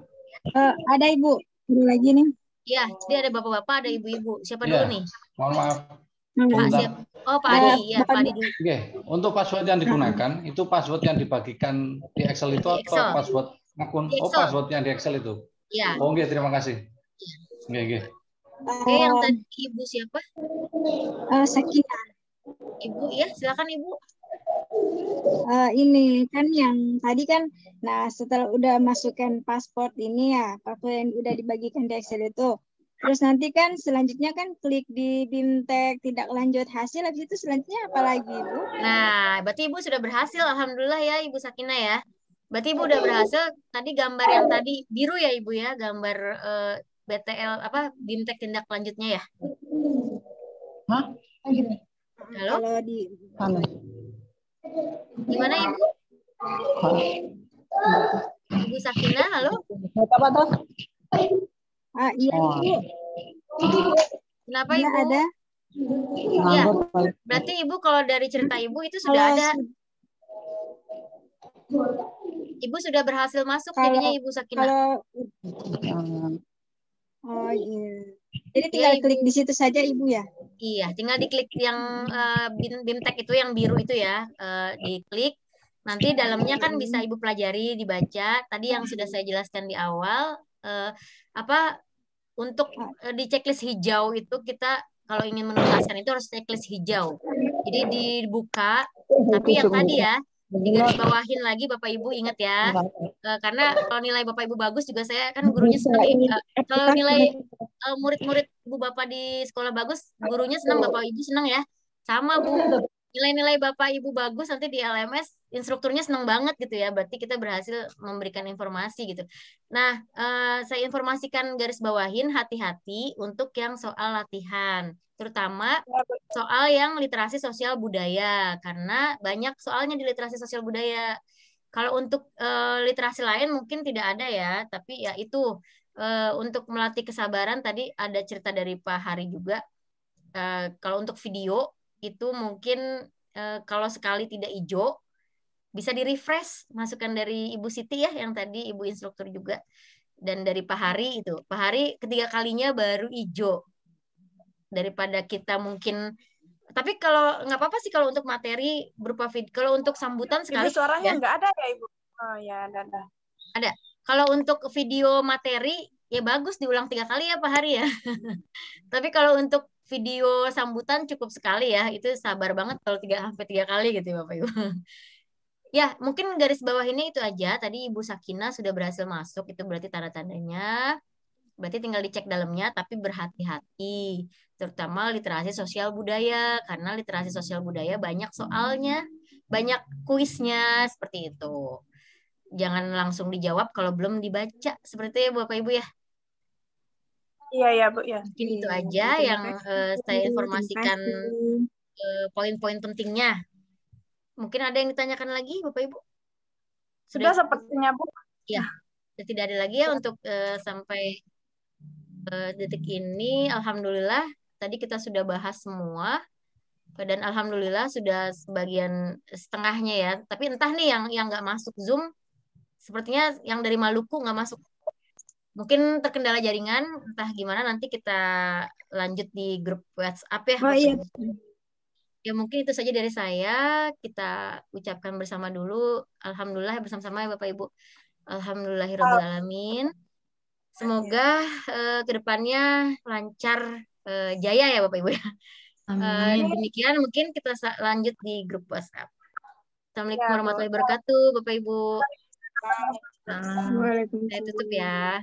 Ada Ibu, ada lagi nih. Iya, dia ada bapak-bapak, ada ibu-ibu. Siapa dulu nih? Mohon maaf. Pak siapa? Oh Pak Adi, ya Pak Adi dulu. Oke, untuk password yang digunakan itu password yang dibagikan di Excel itu atau password akun? Oh, password yang di Excel itu. Iya. Oh, oke, terima kasih. Oke. Oke, yang tadi Ibu siapa? Sakinah. Ibu ya, silakan Ibu. Ini kan yang tadi kan, nah setelah udah masukkan paspor ini ya, paspor yang udah dibagikan di Excel itu, terus nanti kan selanjutnya kan klik di BIMTEK tidak lanjut hasil, habis itu selanjutnya apa lagi Ibu? Nah, berarti Ibu sudah berhasil, alhamdulillah ya Ibu Sakinah ya. Berarti Ibu udah berhasil. Tadi gambar yang tadi biru ya Ibu ya, gambar BTL apa BIMTEK tindak lanjutnya ya? Hah? Halo? Kalau di Gimana Ibu? Ibu Sakinah, halo? Apa tuh? Iya Ibu. Kenapa ya, Ibu? Ada. Iya. Berarti Ibu kalau dari cerita Ibu itu sudah ada. Ibu sudah berhasil masuk jadinya Ibu Sakinah. Oh iya. Jadi tinggal klik di situ saja Ibu ya? Iya, tinggal diklik yang BIMTEK itu yang biru itu ya, diklik. Nanti dalamnya kan bisa Ibu pelajari, dibaca. Tadi yang sudah saya jelaskan di awal, untuk di checklist hijau itu kita kalau ingin menuntaskan itu harus checklist hijau. Jadi dibuka, tapi yang tadi ya, digaris bawahin lagi Bapak Ibu, ingat ya. Karena kalau nilai Bapak Ibu bagus juga saya kan gurunya senang. Kalau nilai murid-murid Ibu Bapak di sekolah bagus, gurunya senang, Bapak Ibu senang ya. Sama Bu, nilai-nilai Bapak Ibu bagus nanti di LMS, instrukturnya senang banget gitu ya. Berarti kita berhasil memberikan informasi gitu. Nah, saya informasikan garis bawahin hati-hati untuk yang soal latihan. Terutama soal yang literasi sosial budaya. Karena banyak soalnya di literasi sosial budaya. Kalau untuk literasi lain mungkin tidak ada ya. Tapi ya itu, untuk melatih kesabaran tadi ada cerita dari Pak Hari juga. Kalau untuk video, itu mungkin kalau sekali tidak hijau bisa di refresh, masukan dari Ibu Siti ya yang tadi Ibu instruktur juga, dan dari Pak Hari itu Pak Hari ketiga kalinya baru hijau, daripada kita mungkin. Tapi kalau nggak apa-apa sih kalau untuk materi berupa video. Kalau untuk sambutan sekali Ibu suaranya ya, nggak ada ya Ibu? Oh ya ada. Kalau untuk video materi ya bagus diulang 3 kali ya Pak Hari ya. Tapi kalau untuk video sambutan cukup sekali ya, itu sabar banget kalau 3 kali gitu ya Bapak Ibu. Ya, mungkin garis bawah ini itu aja. Tadi Ibu Sakina sudah berhasil masuk, itu berarti tanda-tandanya. Berarti tinggal dicek dalamnya, tapi berhati-hati. Terutama literasi sosial budaya, karena literasi sosial budaya banyak soalnya, banyak kuisnya, seperti itu. Jangan langsung dijawab kalau belum dibaca, seperti itu ya Bapak Ibu ya. Iya Bu ya. Mungkin itu aja yang saya informasikan poin-poin pentingnya. Mungkin ada yang ditanyakan lagi Bapak Ibu? Sudah sepertinya Bu. Ya, tidak ada lagi ya untuk sampai detik ini. Alhamdulillah tadi kita sudah bahas semua. Dan alhamdulillah sudah sebagian setengahnya ya. Tapi entah nih yang nggak masuk Zoom, sepertinya yang dari Maluku nggak masuk. Mungkin terkendala jaringan, entah gimana, nanti kita lanjut di grup WhatsApp ya. Oh iya. Ya mungkin itu saja dari saya. Kita ucapkan bersama dulu. Alhamdulillah bersama-sama ya Bapak Ibu. Alhamdulillahirrahmanirrahim. Semoga kedepannya lancar, jaya ya Bapak Ibu ya. Demikian mungkin kita lanjut di grup WhatsApp. Assalamualaikum warahmatullahi wabarakatuh Bapak Ibu. Saya tutup ya.